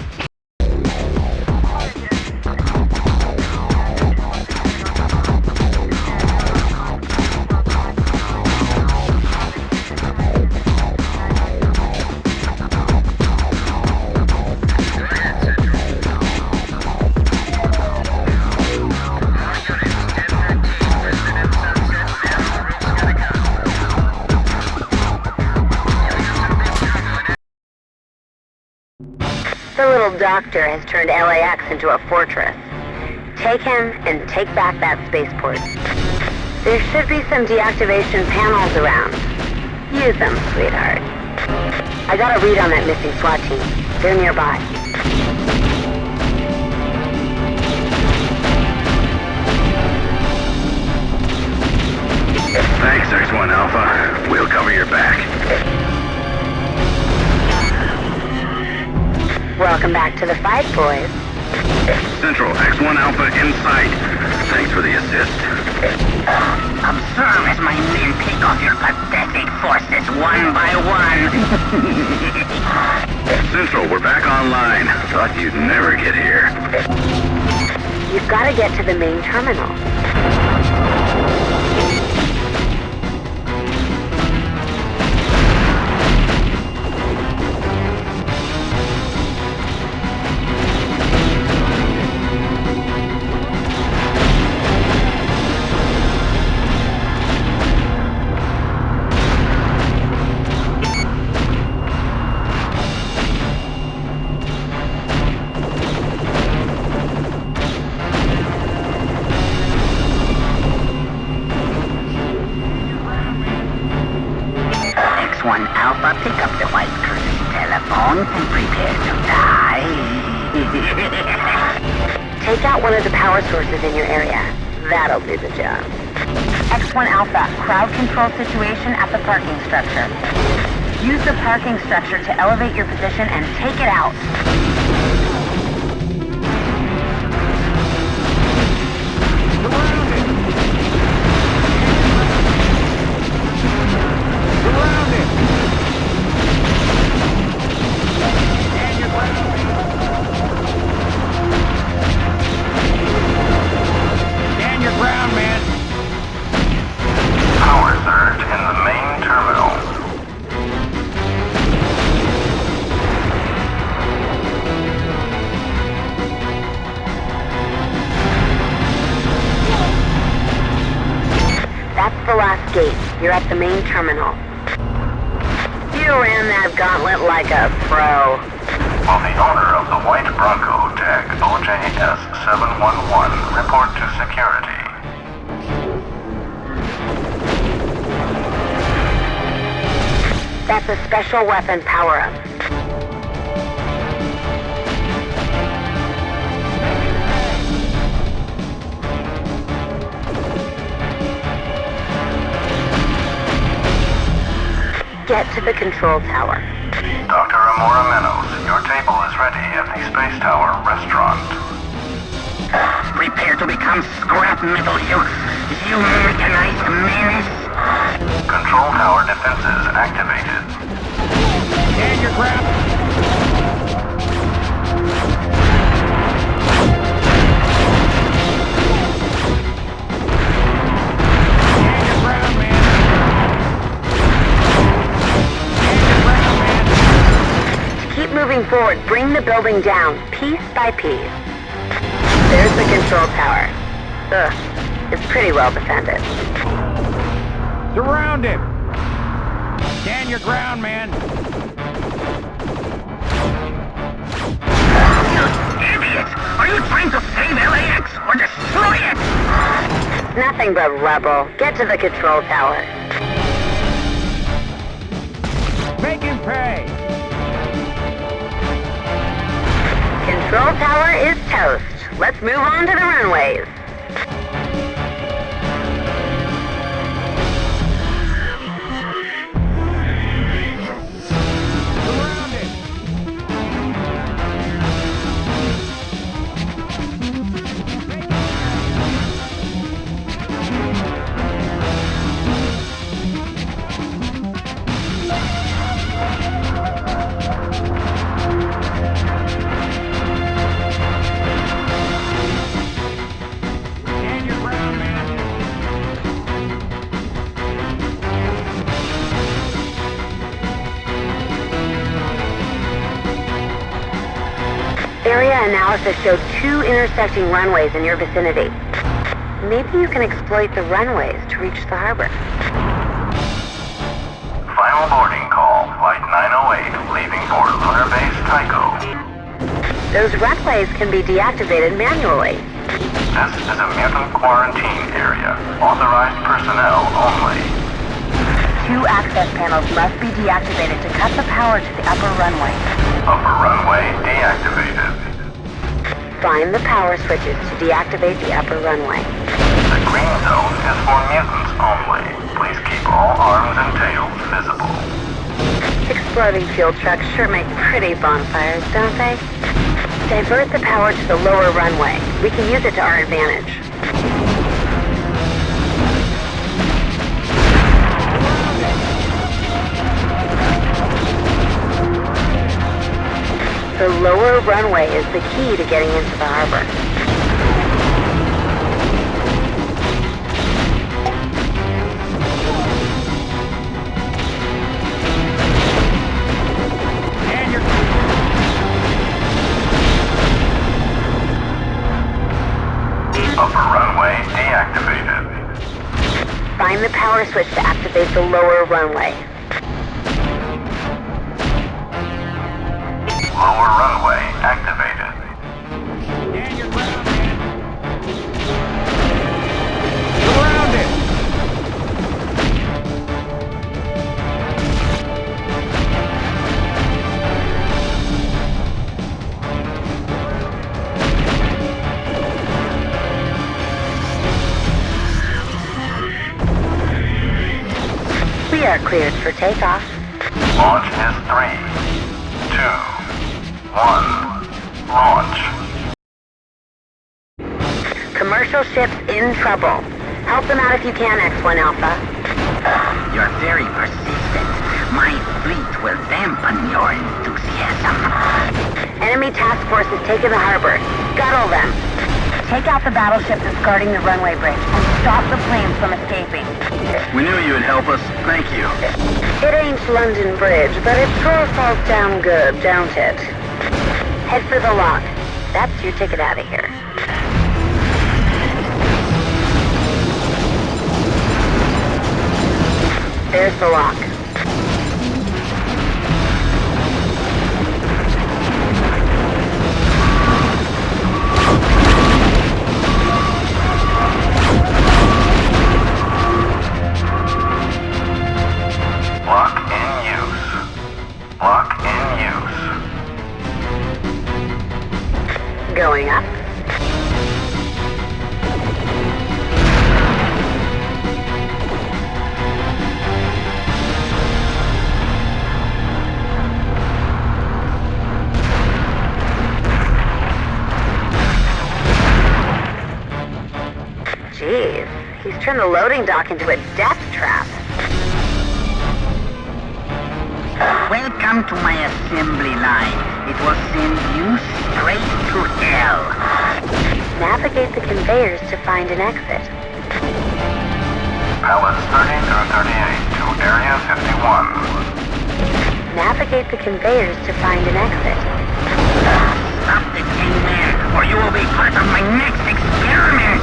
The little doctor has turned LAX into a fortress. Take him and take back that spaceport. There should be some deactivation panels around. Use them, sweetheart. I got a read on that missing SWAT team. They're nearby. Thanks, X1 Alpha. We'll cover your back. Welcome back to the fight, boys. Central, X1 Alpha in sight. Thanks for the assist. Observe as my men pick off your pathetic forces one by one. Central, we're back online. Thought you'd never get here. You've got to get to the main terminal. X1 Alpha, pick up the widescreen telephone and prepare to die. Take out one of the power sources in your area. That'll do the job. X1 Alpha, crowd control situation at the parking structure. Use the parking structure to elevate your position and take it out. That's the last gate. You're at the main terminal. You ran that gauntlet like a pro. On the owner of the white Bronco, tag OJS711, report to security. That's a special weapon power-up. Get to the control tower. Dr. Amora Menos, your table is ready at the Space Tower restaurant. Prepare to become scrap metal, you mechanized menace. Control tower defenses activated. Stand your ground. Moving forward, bring the building down, piece by piece. There's the control tower. Ugh, it's pretty well defended. Surround him! Stand your ground, man! You idiot! Are you trying to save LAX or destroy it? Nothing but rubble. Get to the control tower. Make him pay! Control tower is toast. Let's move on to the runways. Area analysis showed 2 intersecting runways in your vicinity. Maybe you can exploit the runways to reach the harbor. Final boarding call, Flight 908, leaving for Lunar Base Tycho. Those runways can be deactivated manually. This is a mutant quarantine area. Authorized personnel only. 2 access panels must be deactivated to cut the power to the upper runway. Upper runway deactivated. Find the power switches to deactivate the upper runway. The green zone is for mutants only. Please keep all arms and tails visible. Exploding fuel trucks sure make pretty bonfires, don't they? Divert the power to the lower runway. We can use it to our advantage. The lower runway is the key to getting into the harbor. Upper runway deactivated. Find the power switch to activate the lower runway. Lower runway activated. We are cleared for takeoff. Launch is 3, 2, 1. Launch. Commercial ships in trouble. Help them out if you can, X1 Alpha. You're very persistent. My fleet will dampen your enthusiasm. Enemy task force has taken the harbor. Scuttle them. Take out the battleship that's guarding the runway bridge and stop the planes from escaping. We knew you would help us. Thank you. It ain't London Bridge, but it sure falls down good, don't it? Head for the lock. That's your ticket out of here. There's the lock. Lock in use. Lock in use. Going up. Jeez, he's turned the loading dock into a death trap. Welcome to my assembly line. It will send you straight to hell. Navigate the conveyors to find an exit. Pallets 30 through 38 to Area 51. Navigate the conveyors to find an exit. Stop the thing there, or you will be part of my next experiment.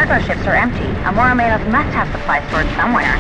cargo ships are empty. Amoromanos must have supplies stored somewhere.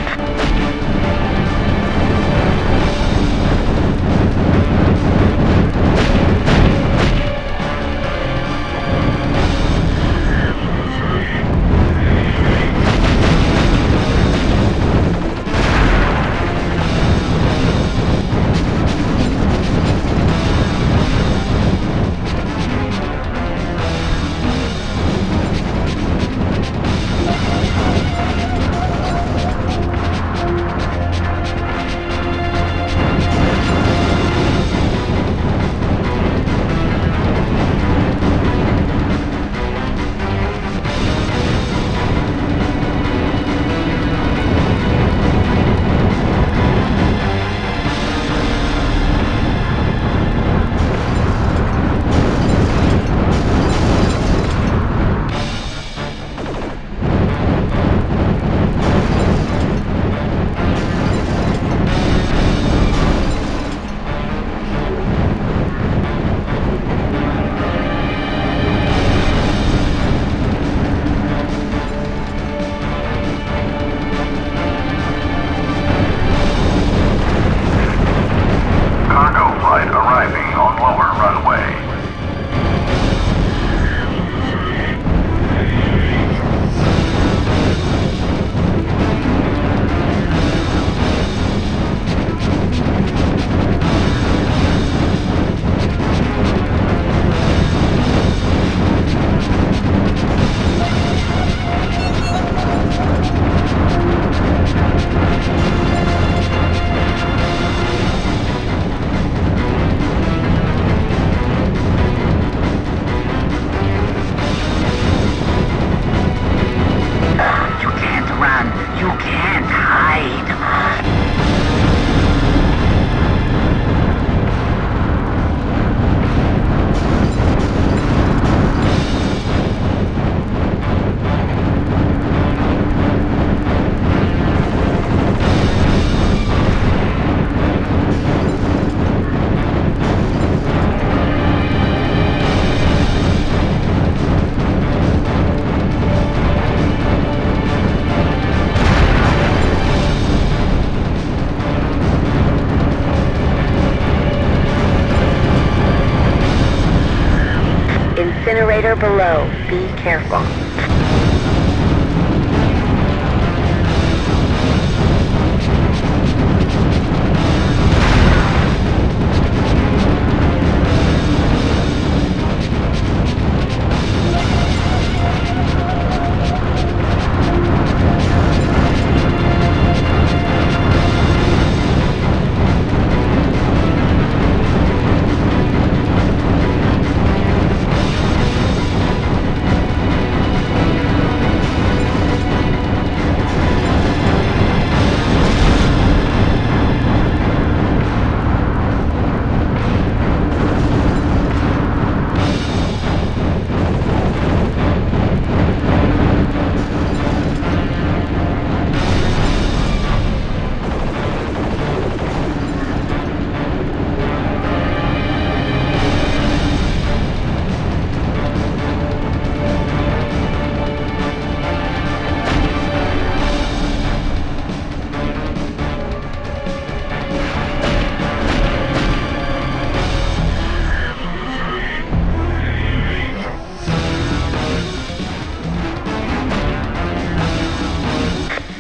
Incinerator below. Be careful.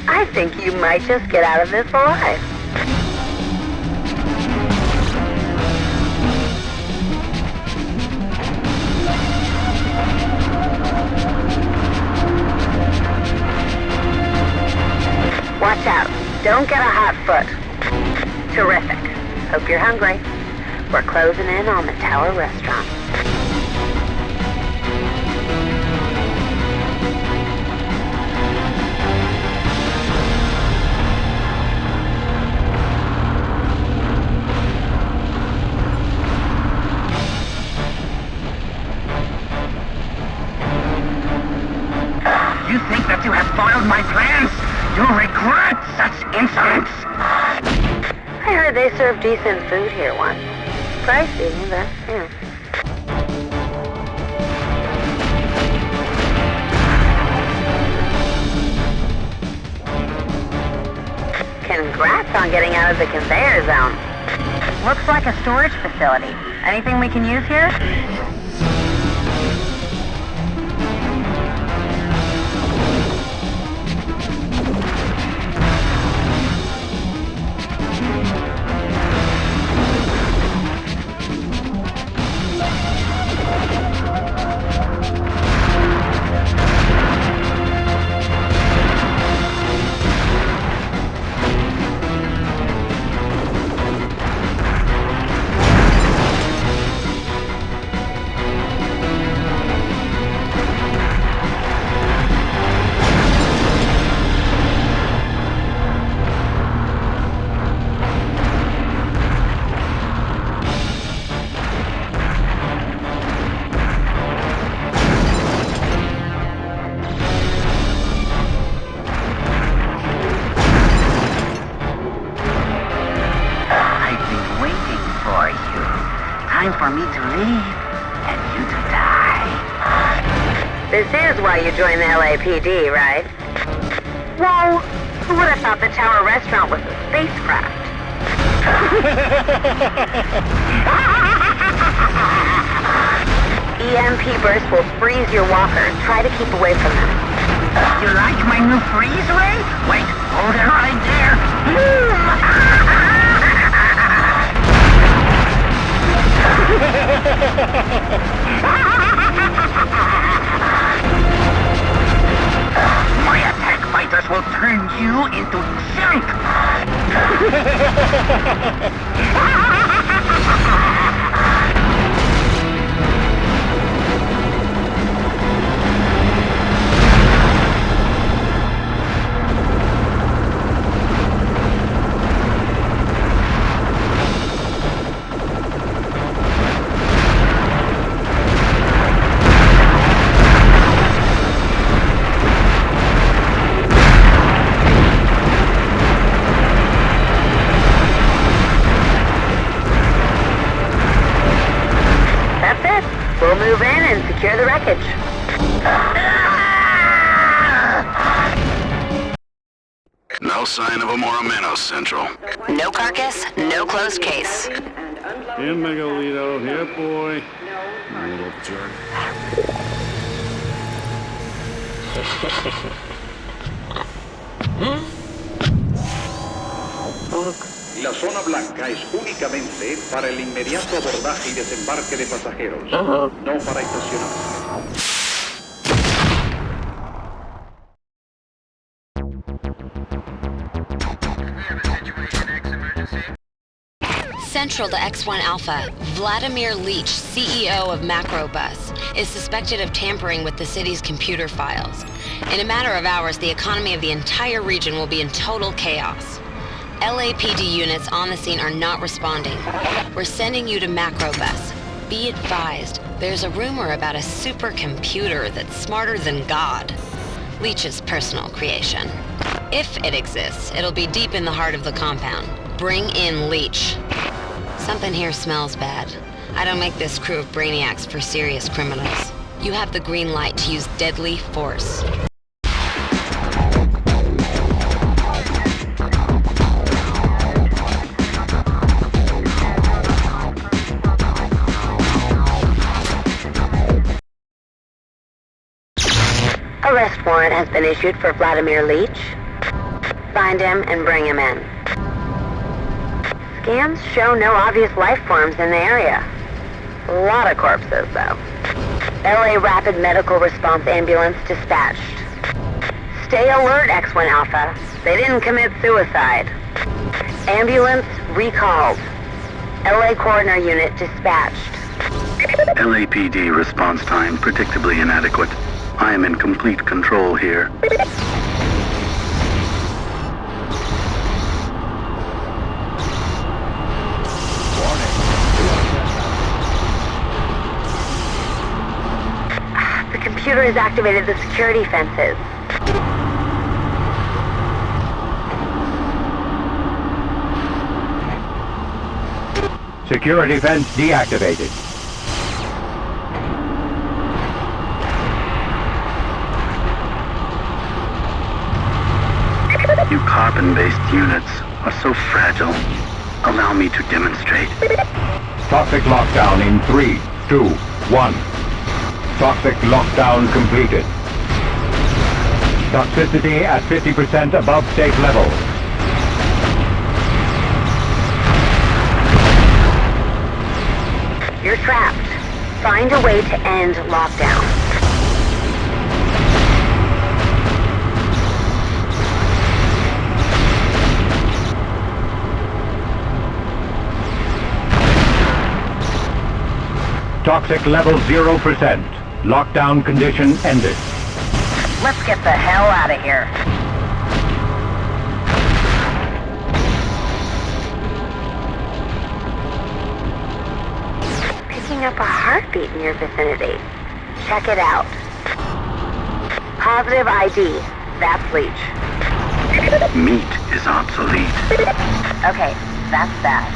I think you might just get out of this alive. Watch out. Don't get a hot foot. Terrific. Hope you're hungry. We're closing in on the Tower Restaurant. You think that you have foiled my plans? You'll regret such insolence! I heard they serve decent food here once. Pricey, but yeah. on getting out of the conveyor zone. Looks like a storage facility. Anything we can use here? For me to leave and you to die. This is why you joined the L.A.P.D, right? Well, who would have thought the Tower Restaurant was a spacecraft? EMP burst will freeze your walkers. Try to keep away from them. You like my new freeze ray? Wait, hold it right there. My attack fighters will turn you into junk! We'll move in and secure the wreckage. No sign of a Morameno, Central. No carcass, no closed case. Here, Megalito. Here, boy. You little jerk. La zona blanca es únicamente para el inmediato abordaje y desembarque de pasajeros, no para estacionar. Central to X1 Alpha, Vladimir Leach, CEO of Macrobus, is suspected of tampering with the city's computer files. In a matter of hours, the economy of the entire region will be in total chaos. L.A.P.D. units on the scene are not responding. We're sending you to Macrobus. Be advised, there's a rumor about a supercomputer that's smarter than God. Leach's personal creation. If it exists, it'll be deep in the heart of the compound. Bring in Leach. Something here smells bad. I don't make this crew of brainiacs for serious criminals. You have the green light to use deadly force. Arrest warrant has been issued for Vladimir Leach. Find him and bring him in. Scans show no obvious life forms in the area. A lot of corpses, though. LA Rapid Medical Response Ambulance dispatched. Stay alert, X1 Alpha. They didn't commit suicide. Ambulance recalled. LA Coroner Unit dispatched. LAPD response time predictably inadequate. I am in complete control here. The computer has activated the security fences. Security fence deactivated. You carbon-based units are so fragile. Allow me to demonstrate. Toxic lockdown in 3, 2, 1. Toxic lockdown completed. Toxicity at 50% above safe level. You're trapped. Find a way to end lockdown. Toxic level 0%. Lockdown condition ended. Let's get the hell out of here. Picking up a heartbeat in your vicinity. Check it out. Positive ID. That's Leech. Meat is obsolete. Okay, that's that.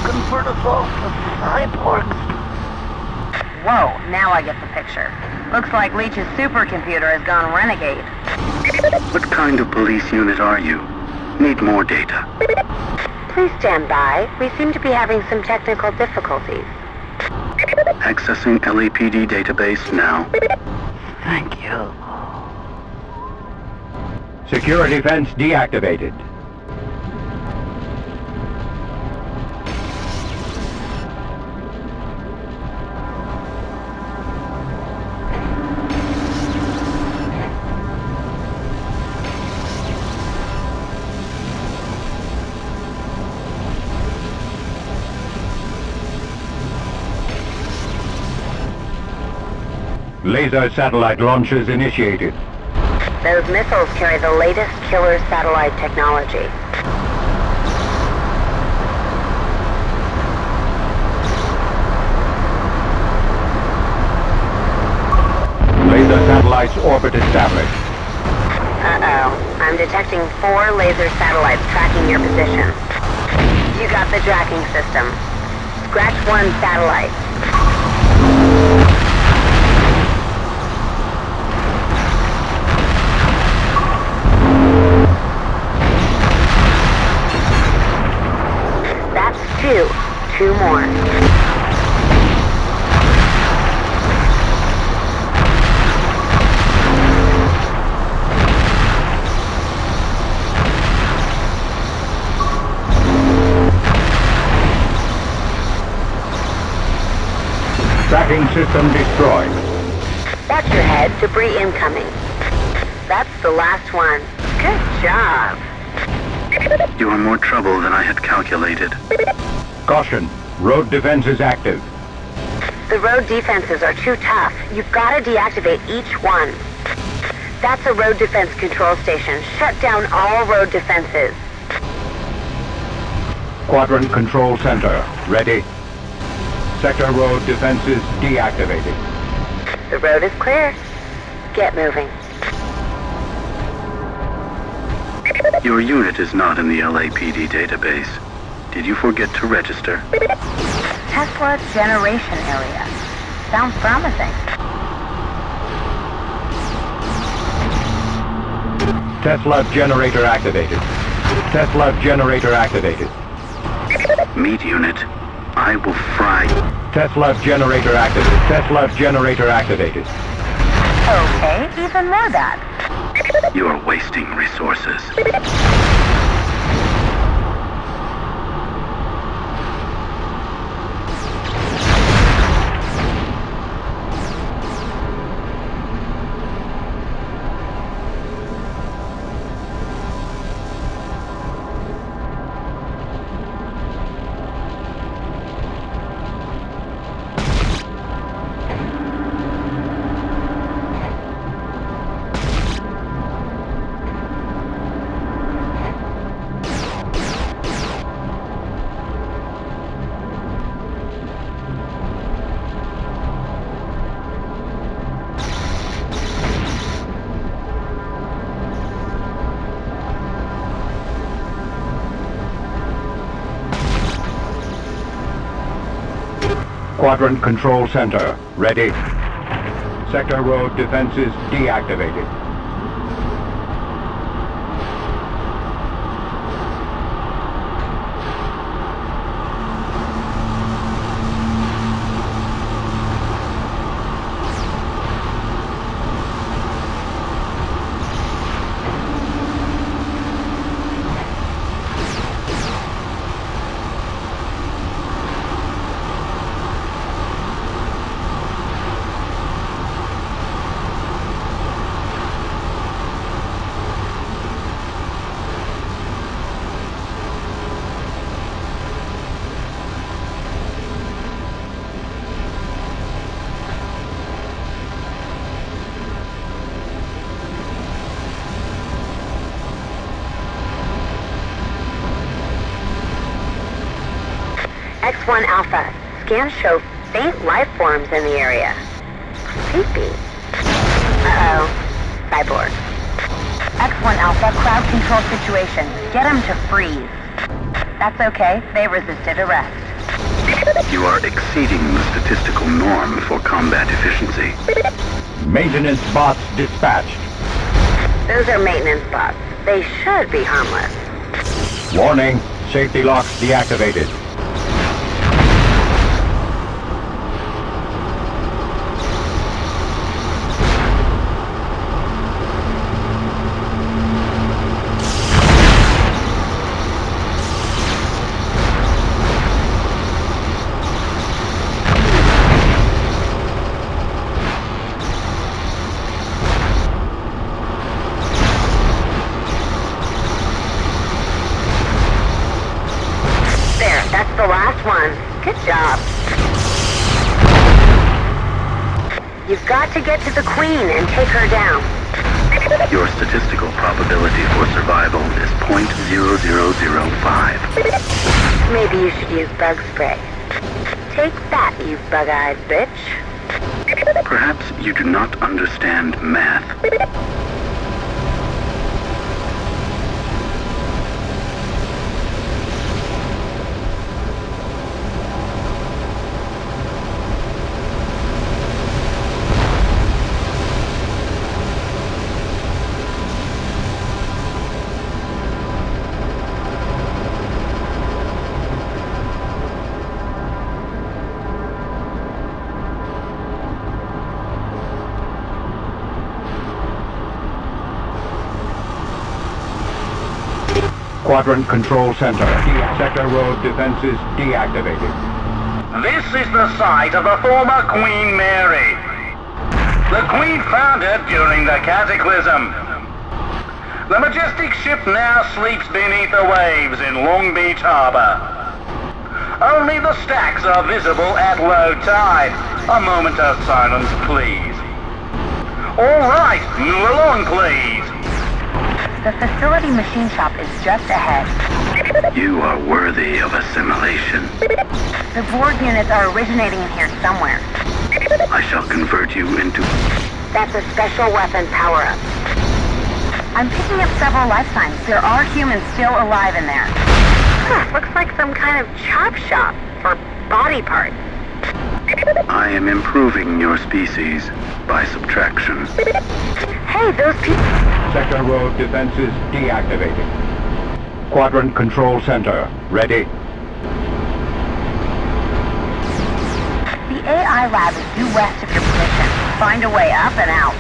Looking for the vault of cyborgs. Whoa, now I get the picture. Looks like Leech's supercomputer has gone renegade. What kind of police unit are you? Need more data. Please stand by. We seem to be having some technical difficulties. Accessing L.A.P.D. database now. Thank you. Security fence deactivated. Laser satellite launches initiated. Those missiles carry the latest killer satellite technology. Laser satellites orbit established. Uh-oh. I'm detecting 4 laser satellites tracking your position. You got the tracking system. Scratch 1 satellite. That's 2. 2 more. Tracking system destroyed. Watch your head. Debris incoming. That's the last one. Good job. You are more trouble than I had calculated. Caution. Road defense is active. The road defenses are too tough. You've got to deactivate each one. That's a road defense control station. Shut down all road defenses. Quadrant control center. Ready. Sector road defenses deactivated. The road is clear. Get moving. Your unit is not in the L.A.P.D. database. Did you forget to register? Tesla generation area. Sounds promising. Tesla generator activated. Tesla generator activated. Meat unit. I will fry. Tesla generator activated. Tesla generator activated. Okay, even more bad. You are wasting resources. Quadrant control center. Ready. Sector road defenses deactivated. X1 Alpha. Scans show faint life forms in the area. Creepy. Uh-oh. Cyborg. X1 Alpha, crowd control situation. Get them to freeze. That's okay. They resisted arrest. You are exceeding the statistical norm for combat efficiency. Maintenance bots dispatched. Those are maintenance bots. They should be harmless. Warning, safety locks deactivated. The last one. Good job. You've got to get to the Queen and take her down. Your statistical probability for survival is 0.0005. Maybe you should use bug spray. Take that, you bug-eyed bitch. Perhaps you do not understand math. Quadrant Control Center. Sector road defenses deactivated. This is the site of the former Queen Mary. The Queen foundered during the Cataclysm. The majestic ship now sleeps beneath the waves in Long Beach Harbor. Only the stacks are visible at low tide. A moment of silence, please. All right, move along, please. The facility machine shop is just ahead. You are worthy of assimilation. The Borg units are originating in here somewhere. I shall convert you into... That's a special weapon power-up. I'm picking up several life signs. There are humans still alive in there. Looks like some kind of chop shop for body parts. I am improving your species by subtraction. Hey, those people... Sector road defenses deactivated. Quadrant Control Center, ready. The AI lab is due west of your position. Find a way up and out.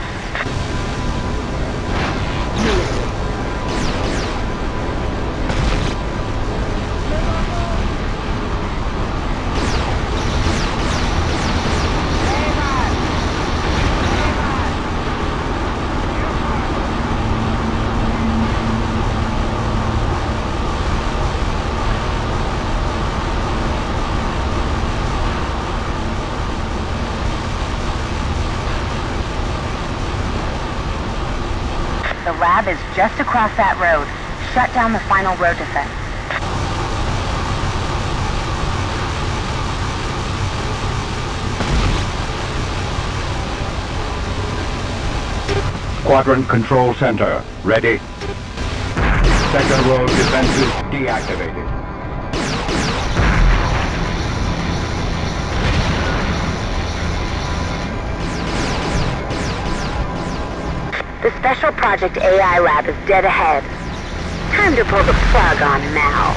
The lab is just across that road. Shut down the final road defense. Quadrant Control Center, ready. Sector road defenses deactivated. The Special Project AI lab is dead ahead. Time to pull the plug on Mal.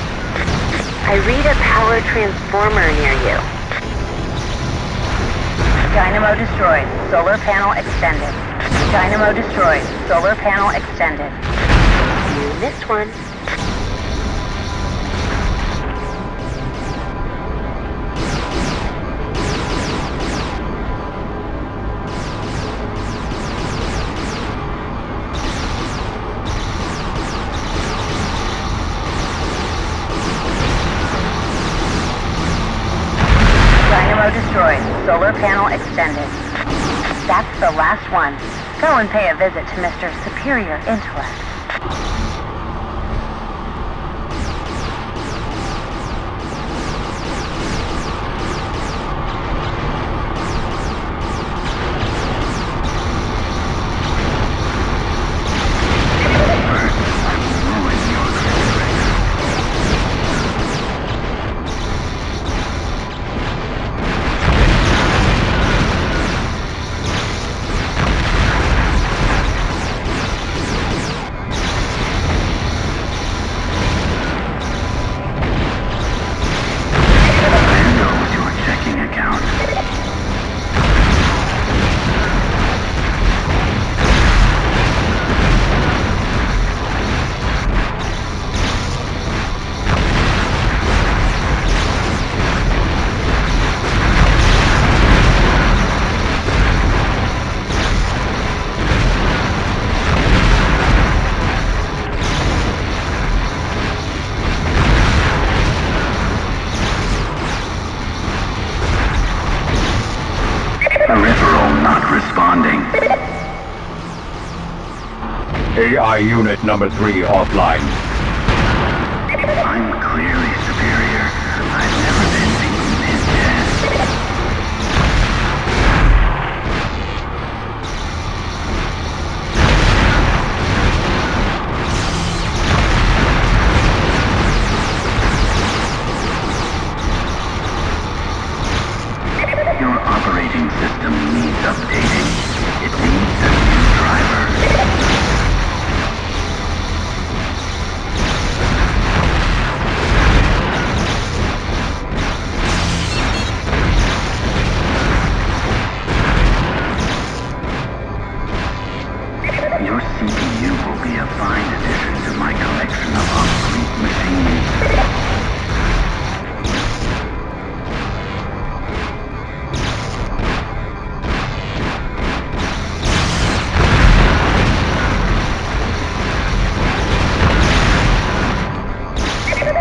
I read a power transformer near you. Dynamo destroyed. Solar panel extended. Dynamo destroyed. Solar panel extended. You missed one. Dynamo destroyed. Solar panel extended. That's the last one. Go and pay a visit to Mr. Superior Intellect. responding. AI Unit number 3 offline. I'm clearly superior. I've never been beaten in chess. Your operating system needs updating. It needs a new driver. Your CPU will be a fine addition to my collection of obsolete machines.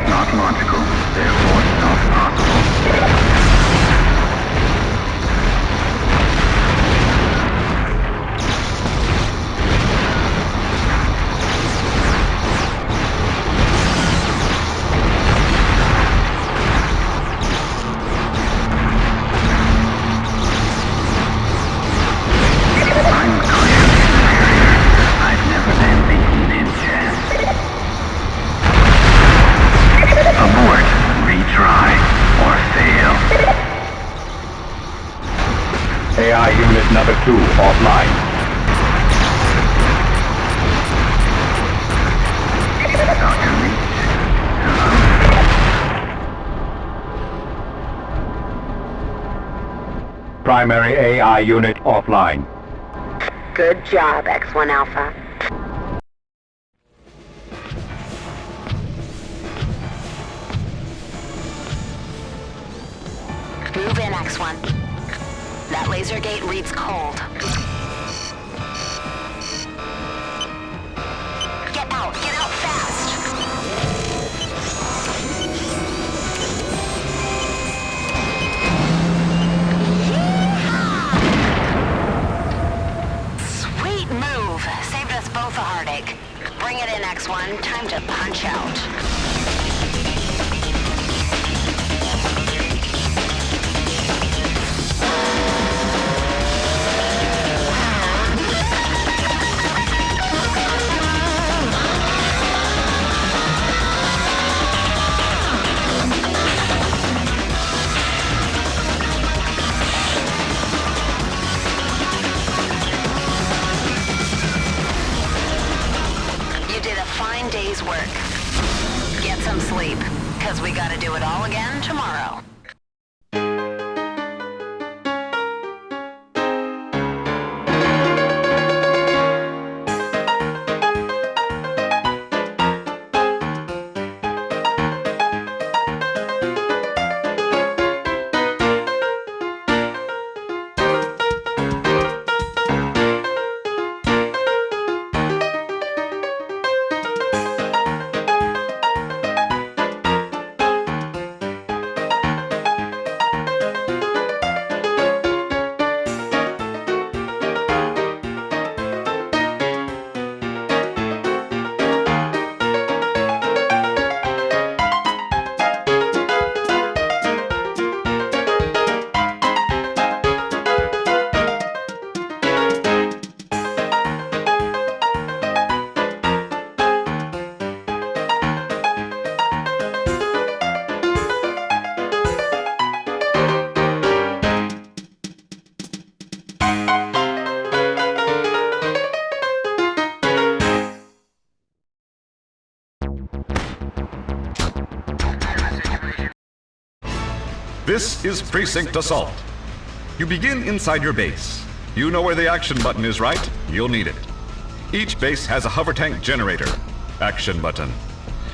Not logical, therefore not possible. I'm clearly superior. I've never been beaten in chess. Abort, retry, or fail. AI Unit number 2 offline. Dr. Leach, Primary AI Unit offline. Good job, X1 Alpha. Move in, X1. That laser gate reads cold. Get out fast! Sweet move! Saved us both a heartache. Bring it in, X1. Time to punch out. You did a fine day's work. Get some sleep, because we gotta do it all again tomorrow. This is Precinct Assault. You begin inside your base. You know where the action button is, right? You'll need it. Each base has a hover tank generator. Action button.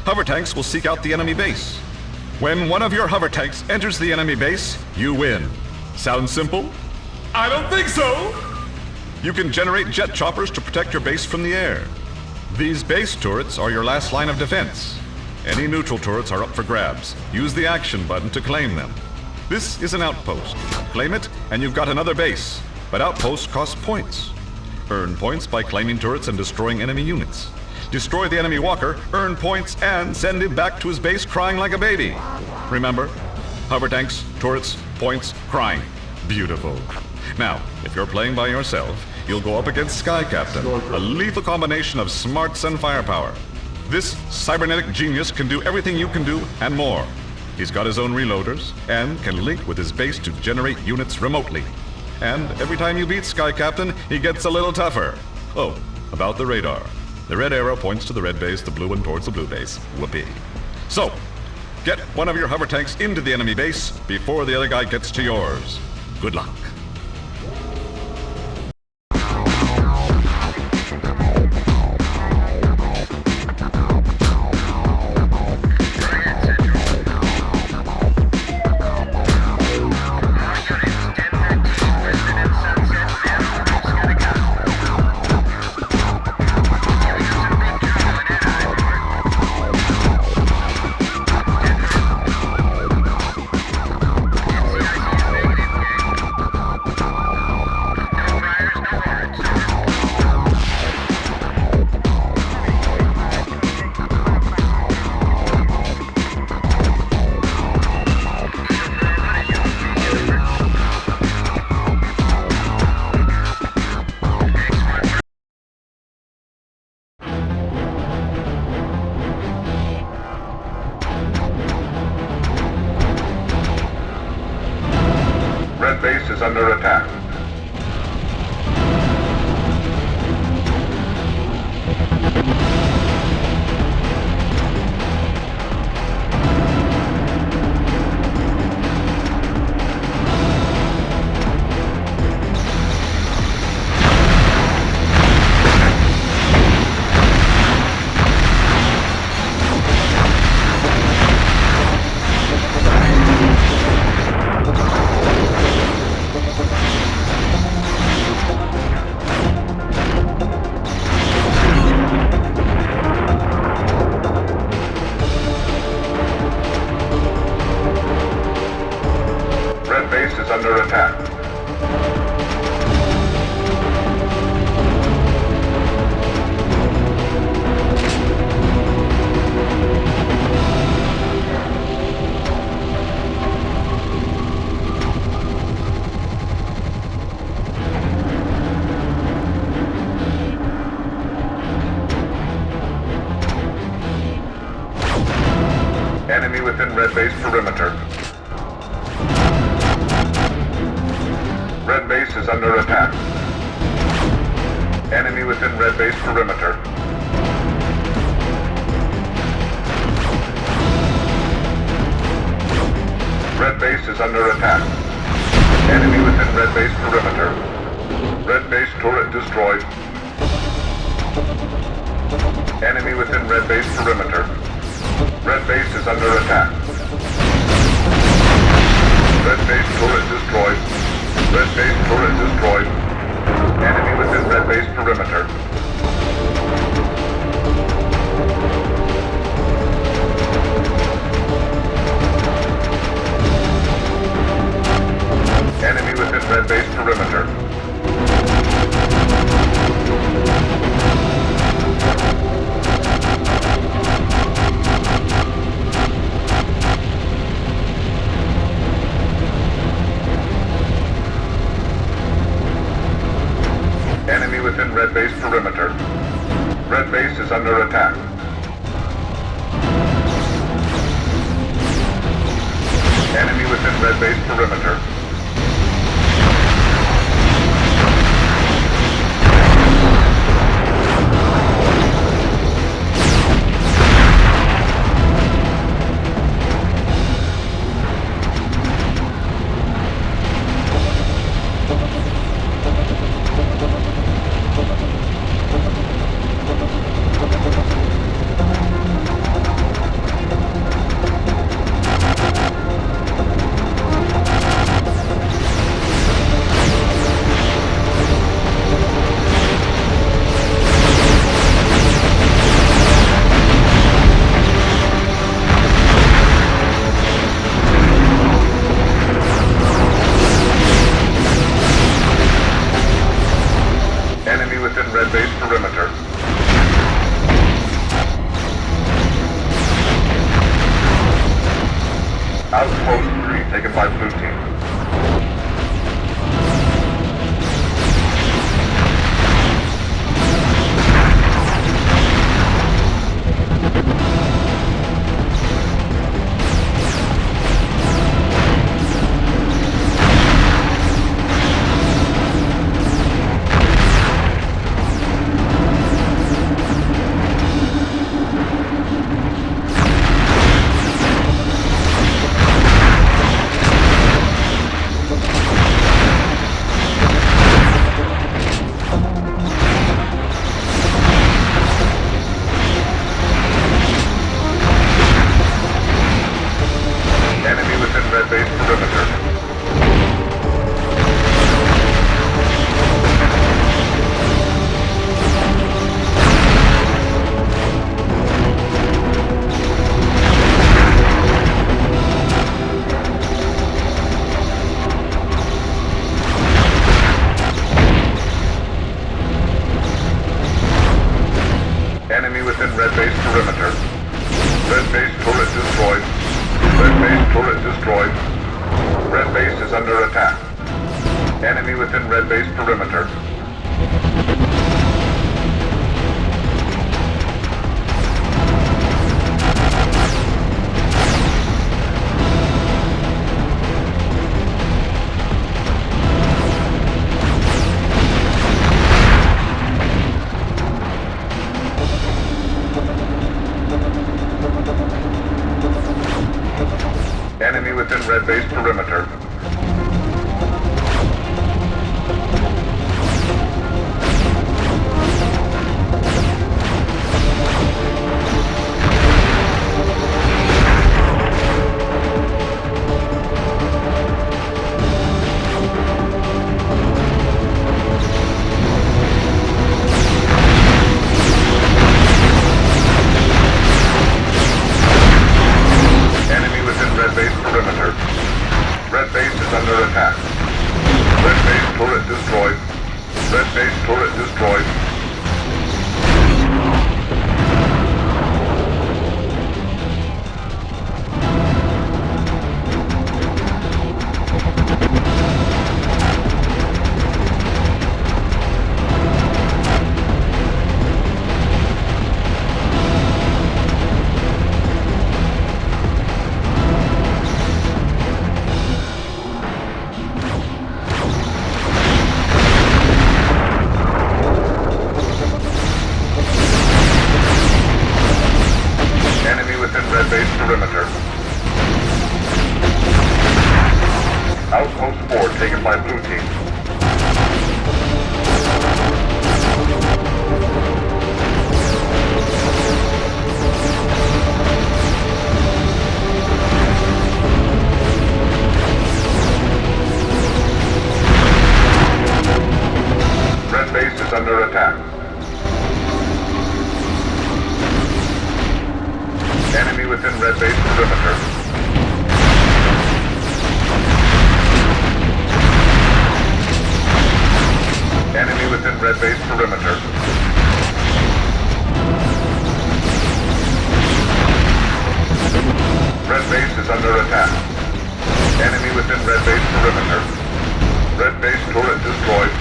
Hover tanks will seek out the enemy base. When one of your hover tanks enters the enemy base, you win. Sound simple? I don't think so! You can generate jet choppers to protect your base from the air. These base turrets are your last line of defense. Any neutral turrets are up for grabs. Use the action button to claim them. This is an outpost. Claim it, and you've got another base. but outposts cost points. Earn points by claiming turrets and destroying enemy units. Destroy the enemy walker, earn points, and send him back to his base crying like a baby. Remember? Hover tanks, turrets, points, crying. Beautiful. Now, if you're playing by yourself, you'll go up against Sky Captain, a lethal combination of smarts and firepower. This cybernetic genius can do everything you can do and more. He's got his own reloaders and can link with his base to generate units remotely. And every time you beat Sky Captain, he gets a little tougher. Oh, about the radar. The red arrow points to the red base, the blue one towards the blue base. Whoopee. So, get one of your hover tanks into the enemy base before the other guy gets to yours. Good luck. Red base is under attack. Red base is under attack. Enemy within red base perimeter. Red base is under attack. Enemy within red base perimeter. Red base is under attack. Enemy within red base perimeter. Red base turret destroyed. Enemy within red base perimeter. Red base is under attack. Red base turret destroyed. Red base turret destroyed. Enemy within red base perimeter. Enemy within red base perimeter. Enemy within red base perimeter. Red base is under attack. Enemy within red base perimeter. within red base perimeter. Outpost 3 taken by blue team. Enemy within red base perimeter. Red base turret destroyed. Red base turret destroyed. Red base is under attack. Enemy within red base perimeter. Enemy within red base perimeter. Enemy within red base perimeter. Red base is under attack. Red base turret destroyed. Red base turret destroyed. Red base perimeter. Outpost 4 taken by blue team. Red base is under attack. Enemy within red base perimeter. Enemy within red base perimeter. Red base is under attack. Enemy within red base perimeter. Red base turret destroyed.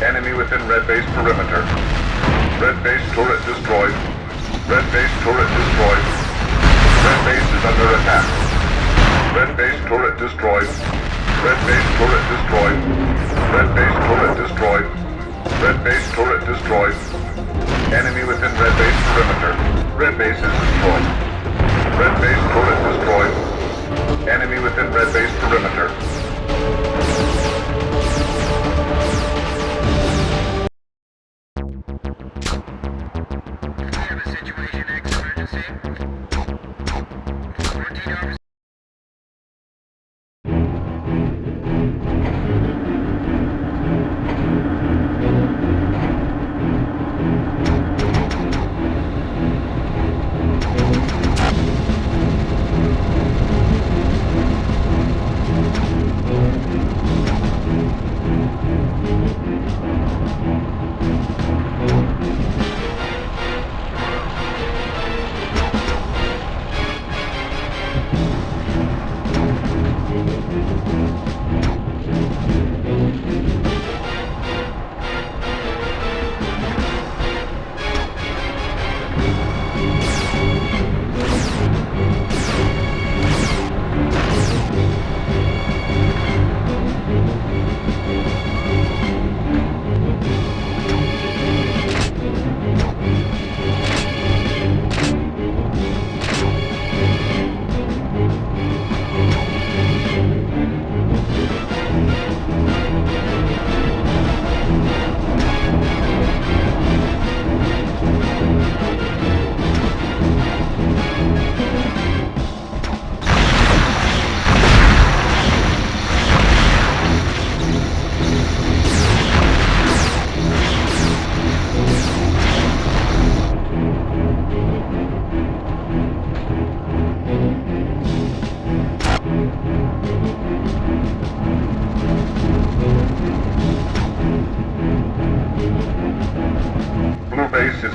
Enemy within red base perimeter. Red base turret destroyed. Red base turret destroyed. Red base is under attack. Red base turret destroyed. Red base turret destroyed. Red base turret destroyed. Red base turret destroyed. Enemy within red base perimeter. Red base is destroyed. Red base turret destroyed. Enemy within red base perimeter.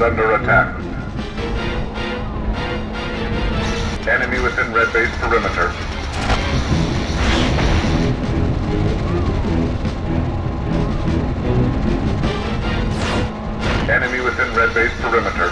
is under attack. Enemy within red base perimeter. Enemy within red base perimeter.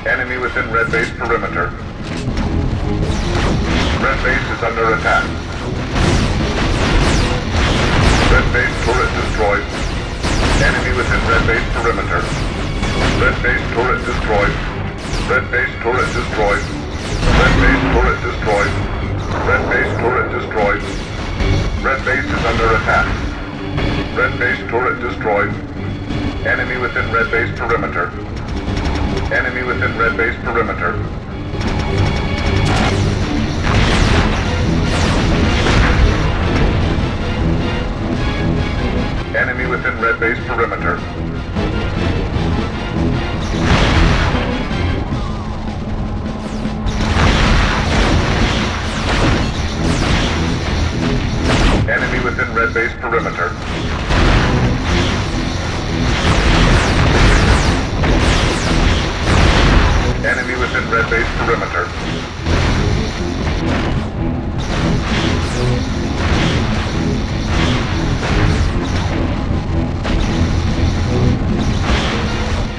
Enemy within red base perimeter. Red base is under attack. Red base turret destroyed. Enemy within red base perimeter. Red base turret destroyed. Red base turret destroyed. Red base turret destroyed. Red base turret destroyed. Red base is under attack. Red base turret destroyed. Enemy within red base perimeter. Enemy within red base perimeter. Enemy within red base perimeter. Enemy within red base perimeter. Enemy within red base perimeter.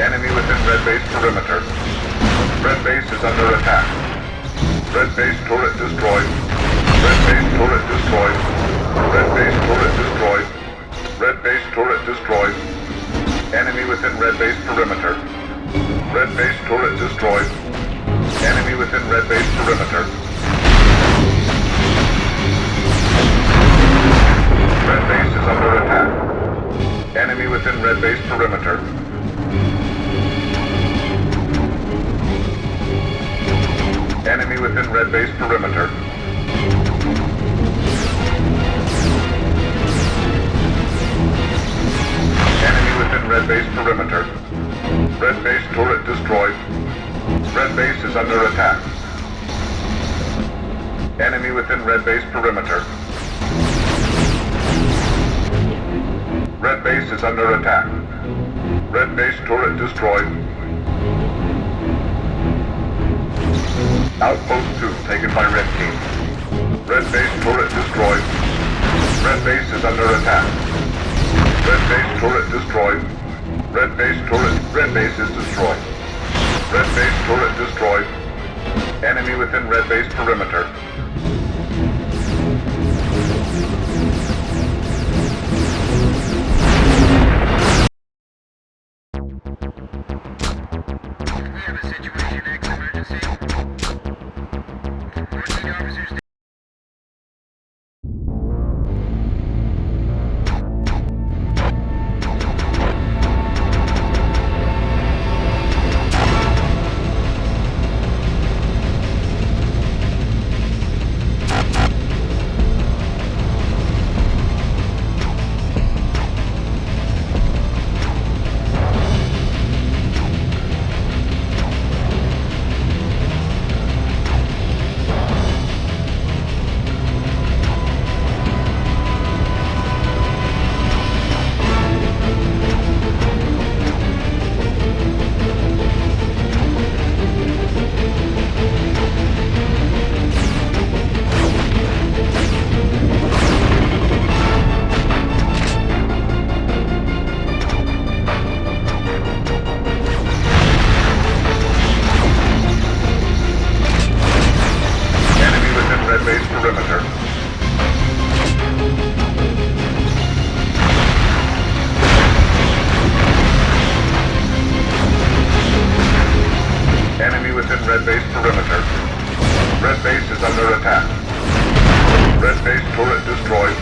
Enemy within red base perimeter. Red base is under attack. Red base turret destroyed. Red base turret destroyed. Red base turret destroyed. Red base turret destroyed. Enemy within red base perimeter. Red base turret destroyed. Enemy within red base perimeter. Red base is under attack. Enemy within red base perimeter. Enemy within red base perimeter. Enemy within red base perimeter. Red base turret destroyed. Red base is under attack. Enemy within red base perimeter. Red base is under attack. Red base turret destroyed. Outpost 2 taken by red team. Red base turret destroyed. Red base is under attack. Red base turret destroyed. Red base turret. Red base is destroyed. Red base turret destroyed. Enemy within red base perimeter. We have a situation, X emergency. 14 officers. red base perimeter. Enemy within red base perimeter. Red base is under attack. Red base turret destroyed.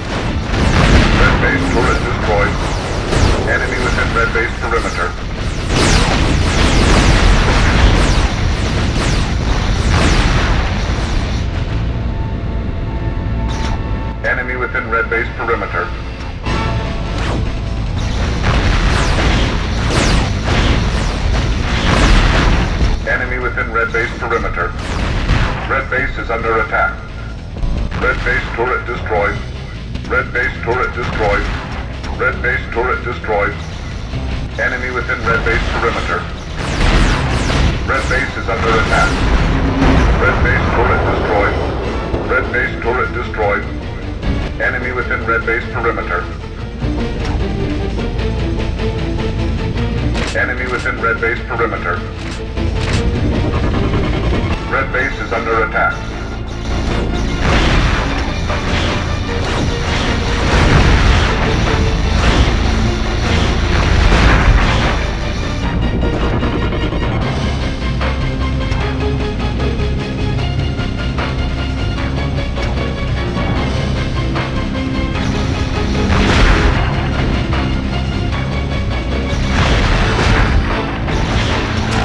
Red base turret destroyed. Enemy within red base perimeter. Enemy within red base perimeter. Enemy within red base perimeter. Red base is under attack. Red base turret destroyed. Red base turret destroyed. Red base turret destroyed. Enemy within red base perimeter. Red base is under attack. Red base turret destroyed. Red base turret destroyed. Enemy within red base perimeter. Enemy within red base perimeter. Red base is under attack.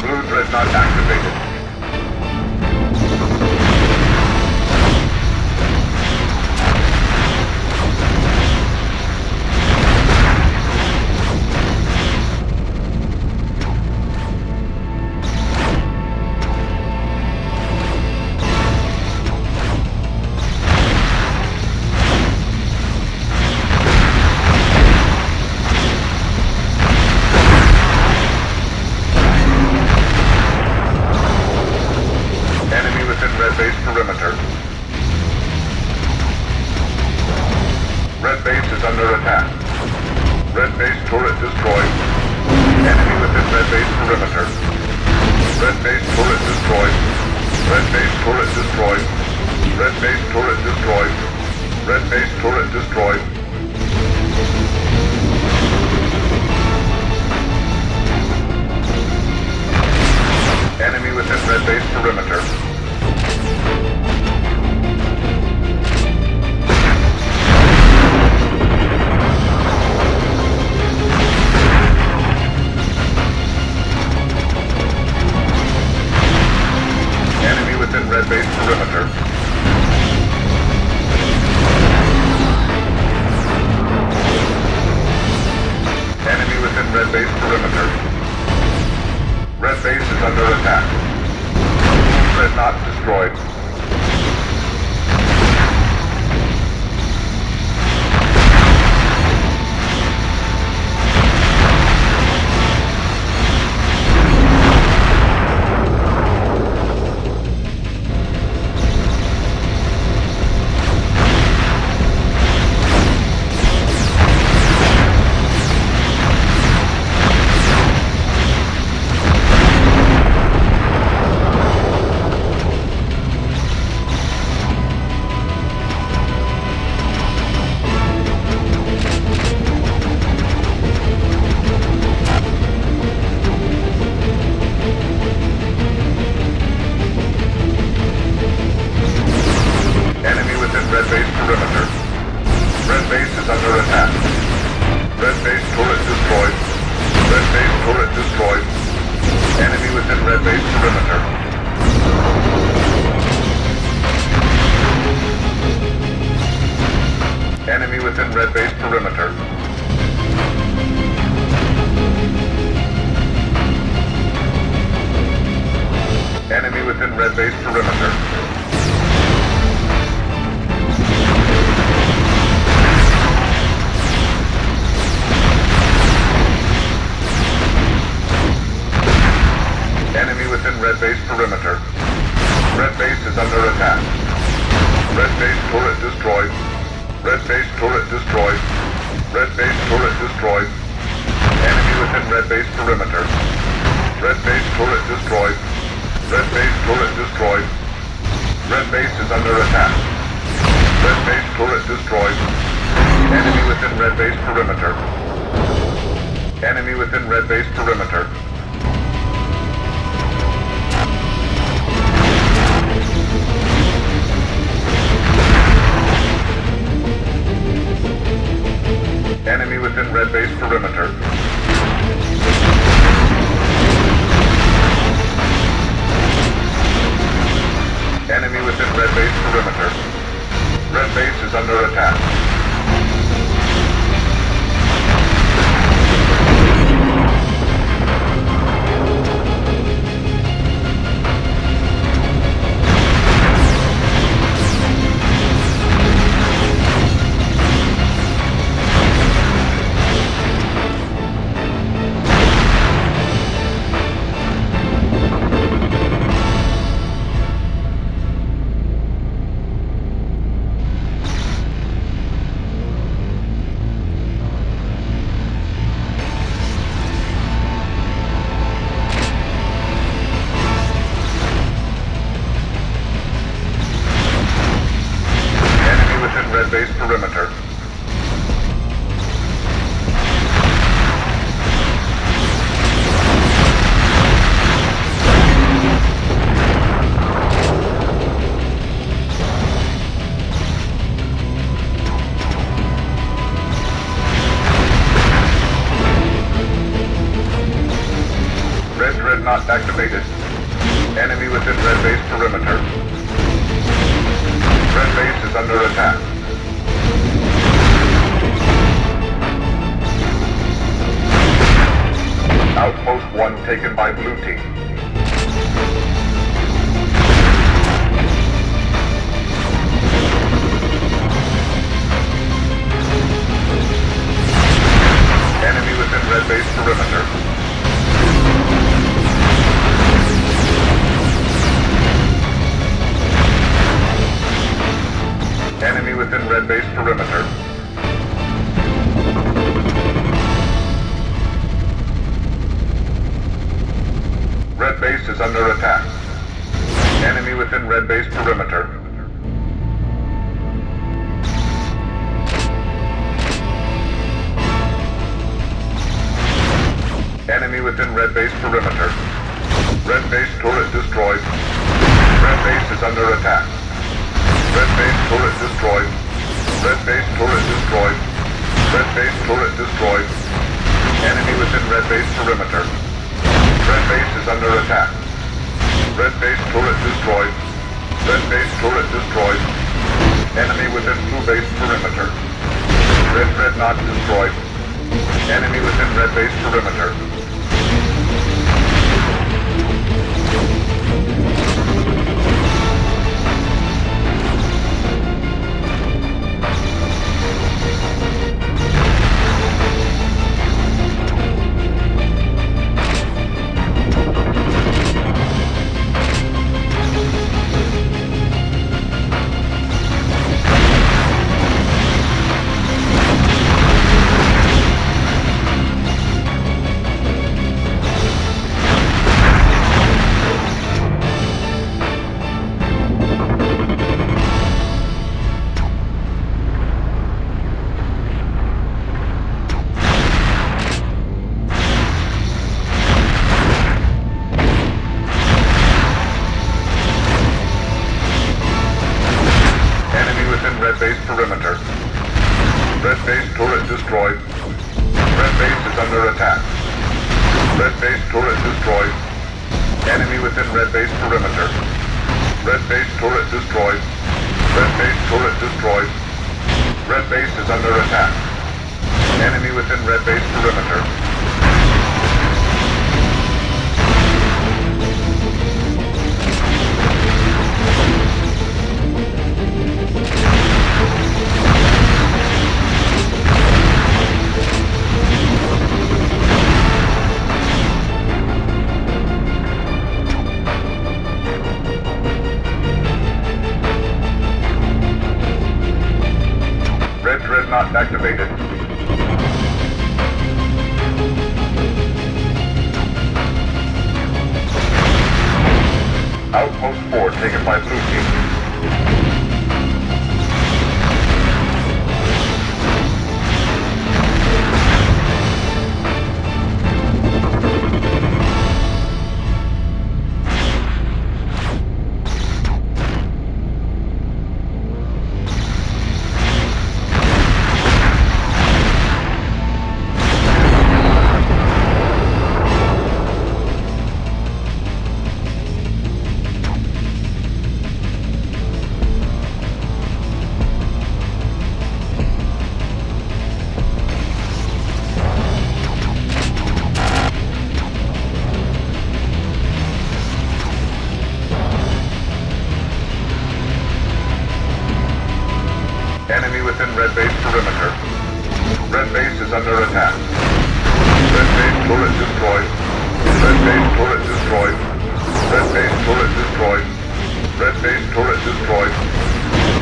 Blue Dreadnought activated. Red base perimeter. Red base is under attack. Red base turret destroyed. Enemy within red base perimeter. Red base turret destroyed. Red base turret destroyed. Red base turret destroyed. Red base turret destroyed. Enemy within red base perimeter. Enemy within red base perimeter. Enemy within red base perimeter. Red base is under attack. Dreadnought destroyed. Enemy within red base perimeter. Enemy within red base perimeter. Enemy within red base perimeter. Red base is under attack. Red base turret destroyed. Red base turret destroyed. Red base turret destroyed. Enemy within red base perimeter. Red base turret destroyed. Red base turret destroyed. Red base is under attack. Red base turret destroyed. Enemy within red base perimeter. Enemy within red base perimeter. Enemy within red base perimeter. Enemy within red base perimeter. Red base is under attack. Red base perimeter. Red dreadnought activated. Enemy within red base perimeter. Red base is under attack. Outpost 1 taken by blue team. Enemy within red base perimeter. Enemy within red base perimeter. Red base is under attack. Enemy within red base perimeter. Enemy within red base perimeter. Red base turret destroyed. Red base is under attack. Red base turret destroyed. Red base turret destroyed. Red base turret destroyed. Enemy within red base perimeter. Red base is under attack. Red base turret destroyed. Red base turret destroyed. Enemy within blue base perimeter. Red dreadnought destroyed. Enemy within red base perimeter. Red base perimeter. Red base turret destroyed. Red base is under attack. Red base turret destroyed. Enemy within red base perimeter. Red base turret destroyed. Red base turret destroyed. Red base is under attack. Enemy within red base perimeter. Red dreadnought activated. Outpost 4 taken by blue team. Enemy within red base perimeter. Red base is under attack. Red base turret destroyed. Red base turret destroyed. Red base turret destroyed. Red base turret destroyed.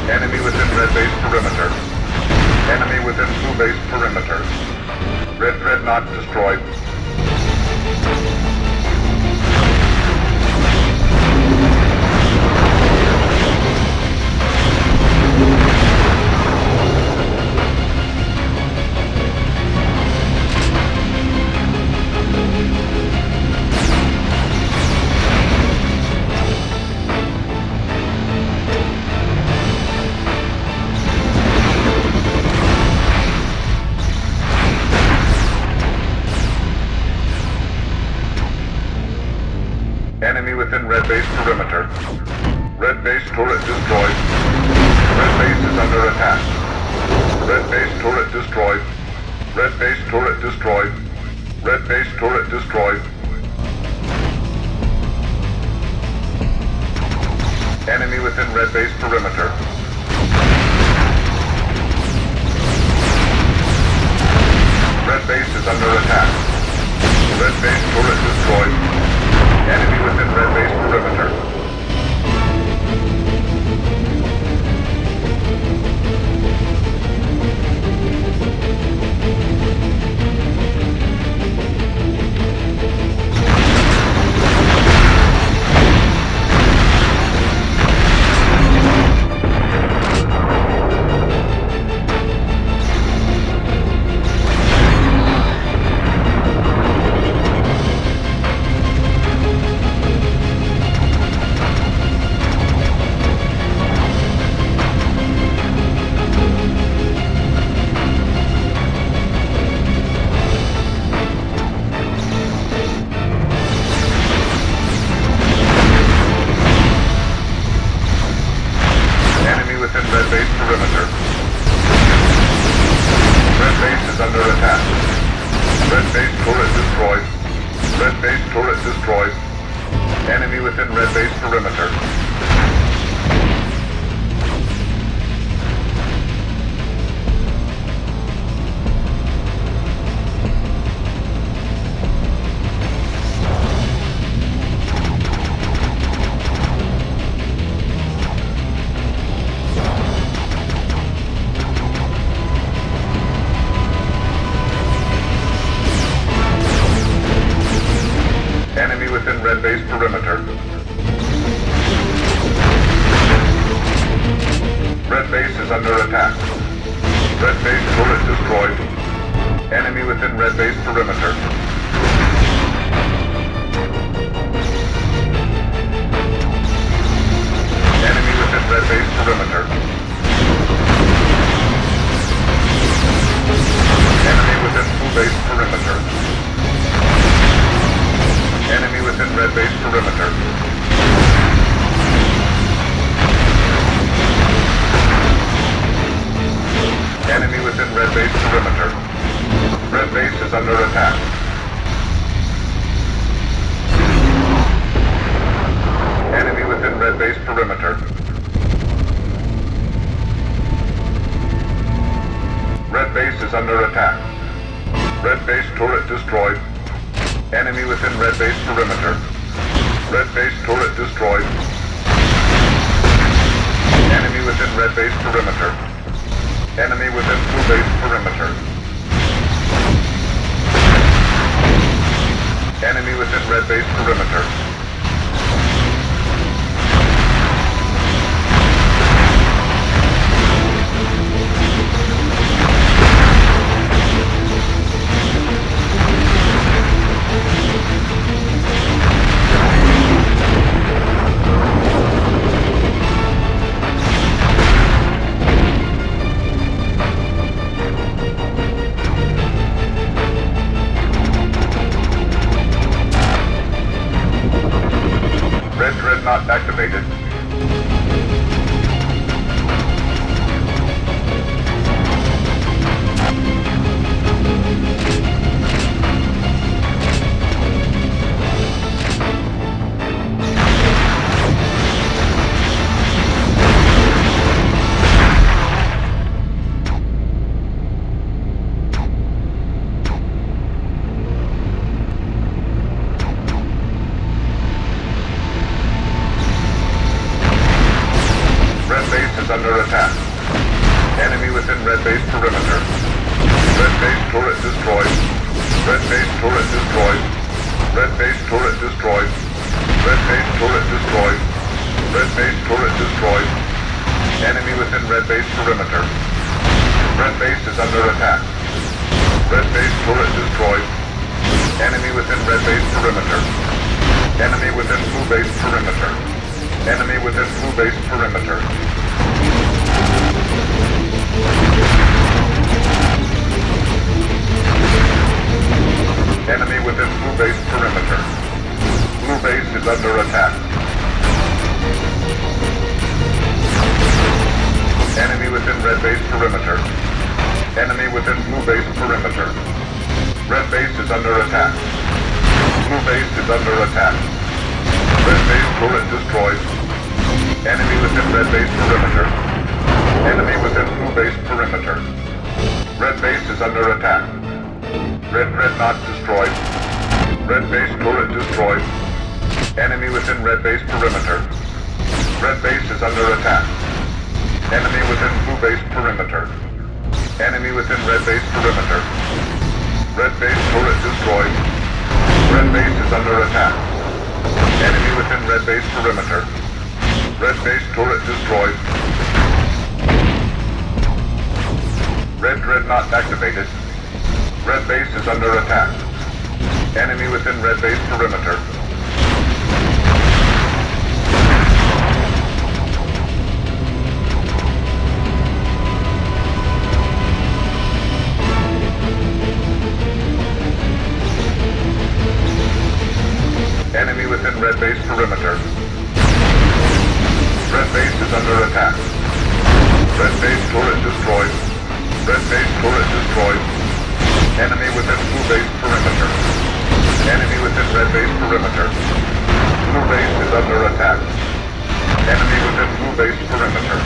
Enemy within red base perimeter. Enemy within blue base perimeter. Red dreadnought destroyed. Enemy within red base perimeter. Red base turret destroyed. Red base is under attack. Red base turret destroyed. Red base turret destroyed. Red base turret destroyed. Enemy within red base perimeter. Red base is under attack. Red base turret destroyed. Enemy within red base perimeter. is under attack. Enemy within red base perimeter. Red base turret destroyed. Red base turret destroyed. Red base turret destroyed. Red base turret destroyed. Red base turret destroyed. Enemy within red base perimeter. Red base is under attack. Red base turret destroyed. Enemy within red base perimeter. Enemy within blue base perimeter. Enemy within blue base perimeter. Enemy within blue base perimeter. Blue base is under attack. Enemy within red base perimeter. Enemy within blue base perimeter. Red base is under attack. Blue base is under attack. Red base turret destroyed. Enemy within red base perimeter. Enemy within blue base perimeter. Red base is under attack. Red not destroyed. Red base turret destroyed. Enemy within red base perimeter. Red base is under attack. Enemy within blue base perimeter. Enemy within red base perimeter. Red base turret destroyed. Red base is under attack. Enemy within red base perimeter. Red base turret destroyed. Red not activated. Red base is under attack. Enemy within red base perimeter. Enemy within red base perimeter. Red base is under attack. Red base turret destroyed. Red base turret destroyed. Enemy within blue base perimeter. Enemy within red base perimeter. Blue base is under attack. Enemy within blue base perimeter.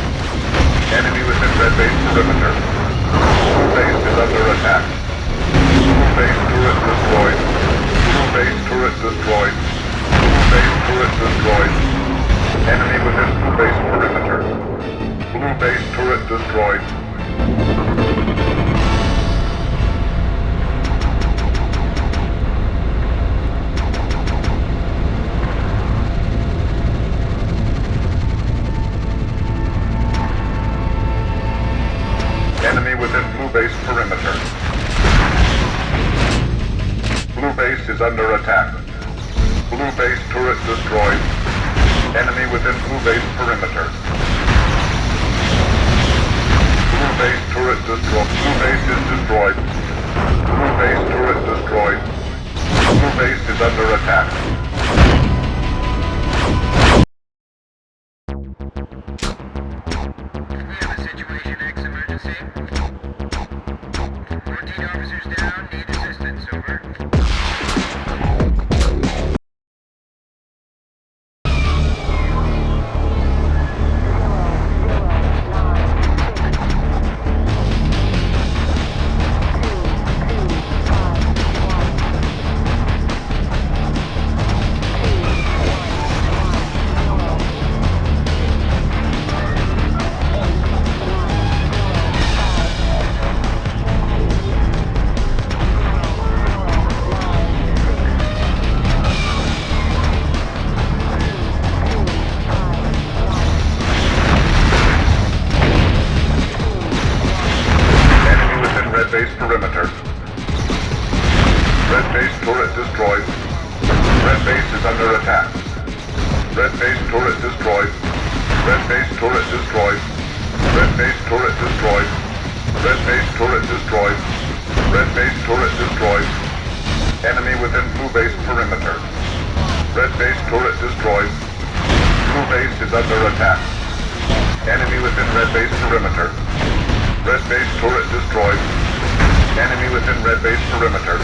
Enemy within red base perimeter. Blue base is under attack. Blue base turret destroyed. Blue base turret destroyed. Blue base turret destroyed. Enemy within blue base perimeter. Blue base turret destroyed. Enemy within blue base perimeter. Blue base is under attack. Blue base turret destroyed. Enemy within blue base perimeter. Blue base turret destroyed. Blue base is destroyed. Blue base turret destroyed. Blue base is under attack. We have a situation, X emergency. 14 officers down, need assistance, over. base perimeter. Red base turret destroyed. Red base is under attack. Red base turret destroyed. Red base turret destroyed. Red base turret destroyed. Red base turret destroyed. Red base turret destroyed. Enemy within blue base perimeter. Red base turret destroyed. Blue base is under attack. Enemy within red base perimeter. Red base turret destroyed. Enemy within red base perimeter.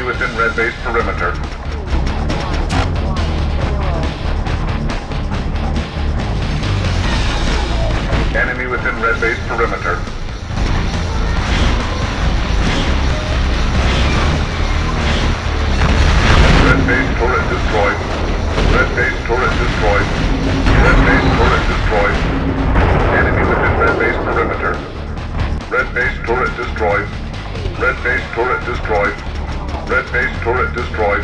within red base perimeter. Enemy within red base perimeter. Red base turret destroyed. Red base turret destroyed. Red base turret destroyed. Enemy within red base perimeter. Red base turret destroyed. Red base turret destroyed. Red base turret destroyed.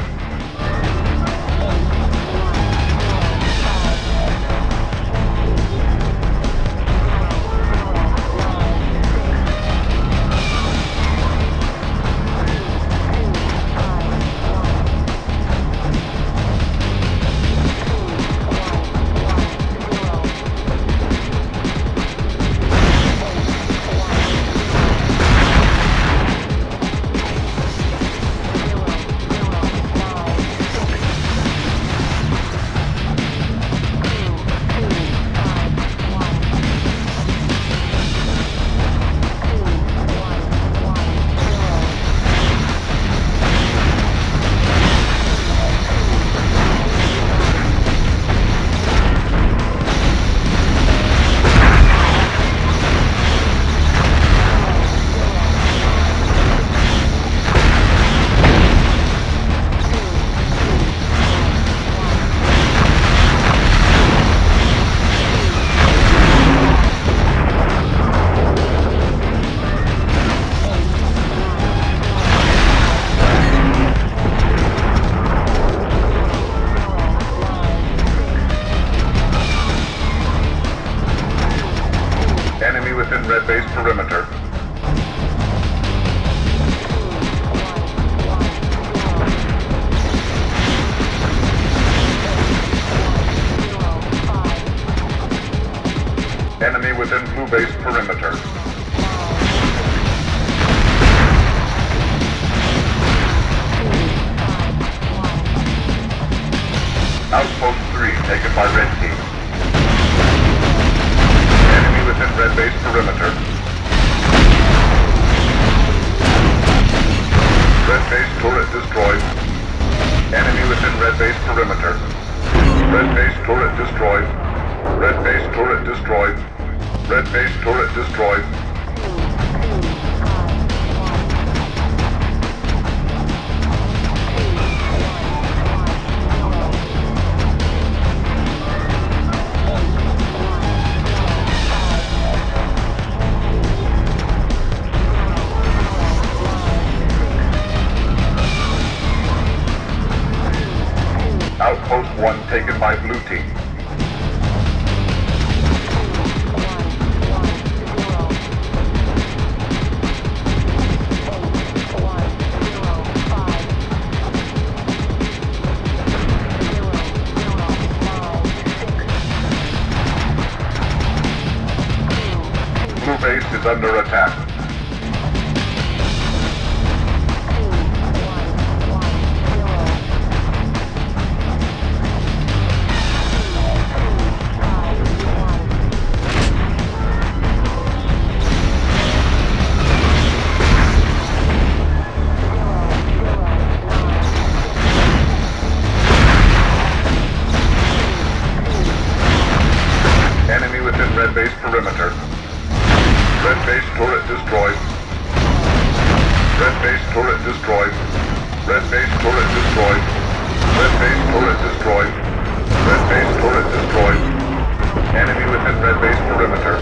Red base perimeter. Enemy within blue base perimeter. Outpost 3 taken by red team. Enemy within red base perimeter. Red base turret destroyed. Enemy within red base perimeter. Red base turret destroyed. Red base turret destroyed. Red base turret destroyed. Outpost 1 taken by blue team. Blue base is under attack. Enemy within red base perimeter. Red base turret destroyed. Red base turret destroyed. Red base turret destroyed. Red base turret destroyed. Red base turret destroyed. Enemy within red base perimeter.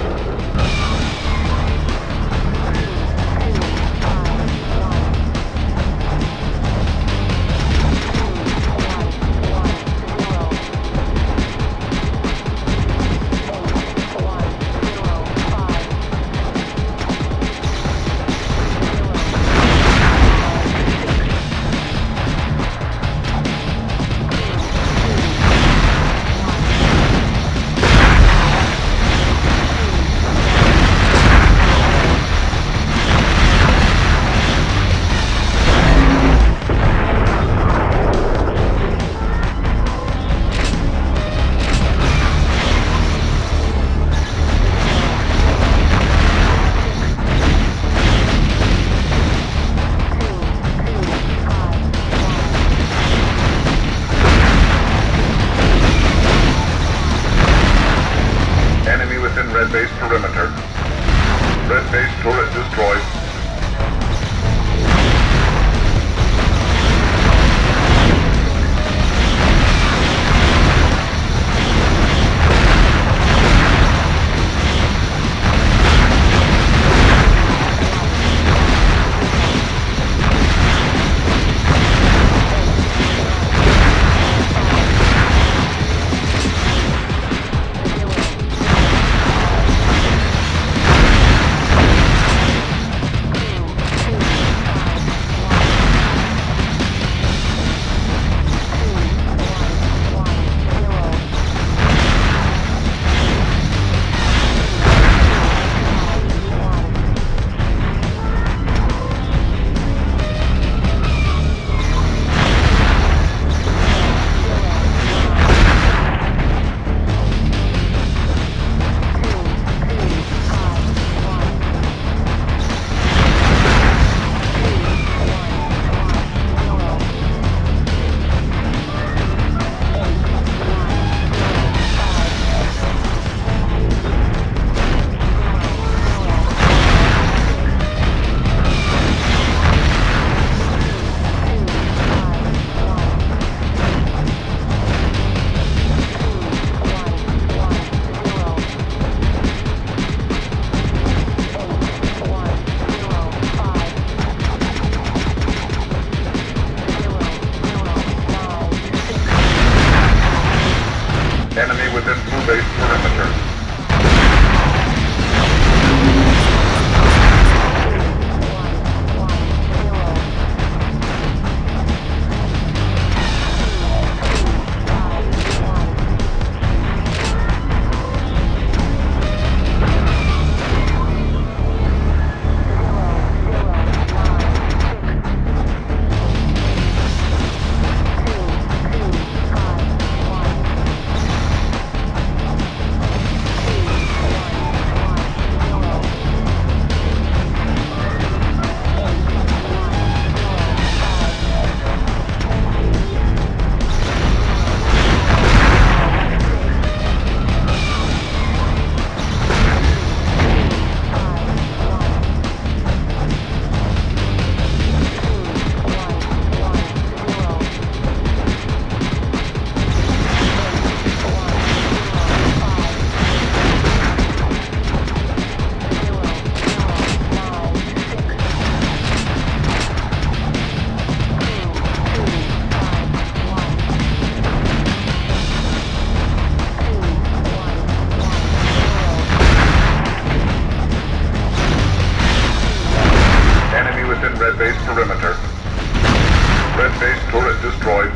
Red base turret destroyed.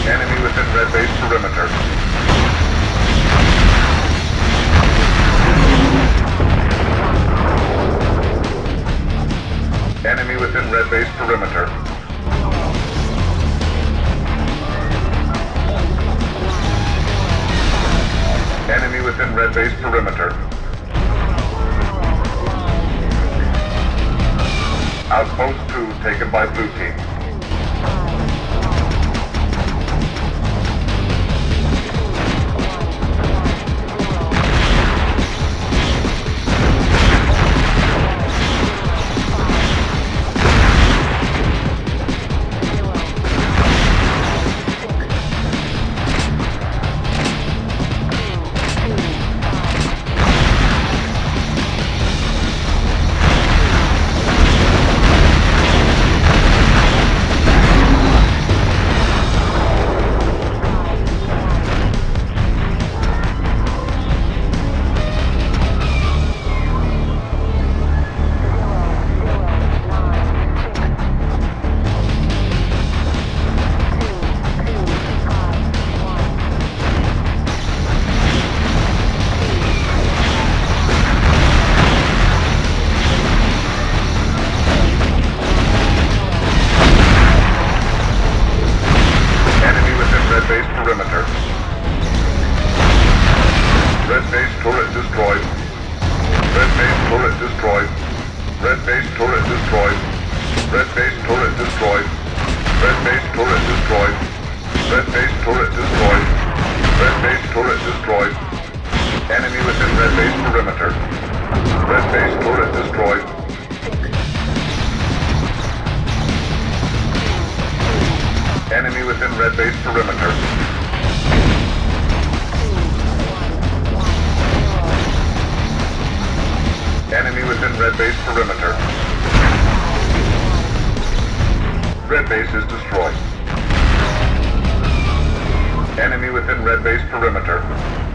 Enemy within red base perimeter. Enemy within red base perimeter. Enemy within red base perimeter. Outpost 2 taken by blue team. Enemy within red base perimeter. Enemy within red base perimeter. Red base is destroyed. Enemy within red base perimeter.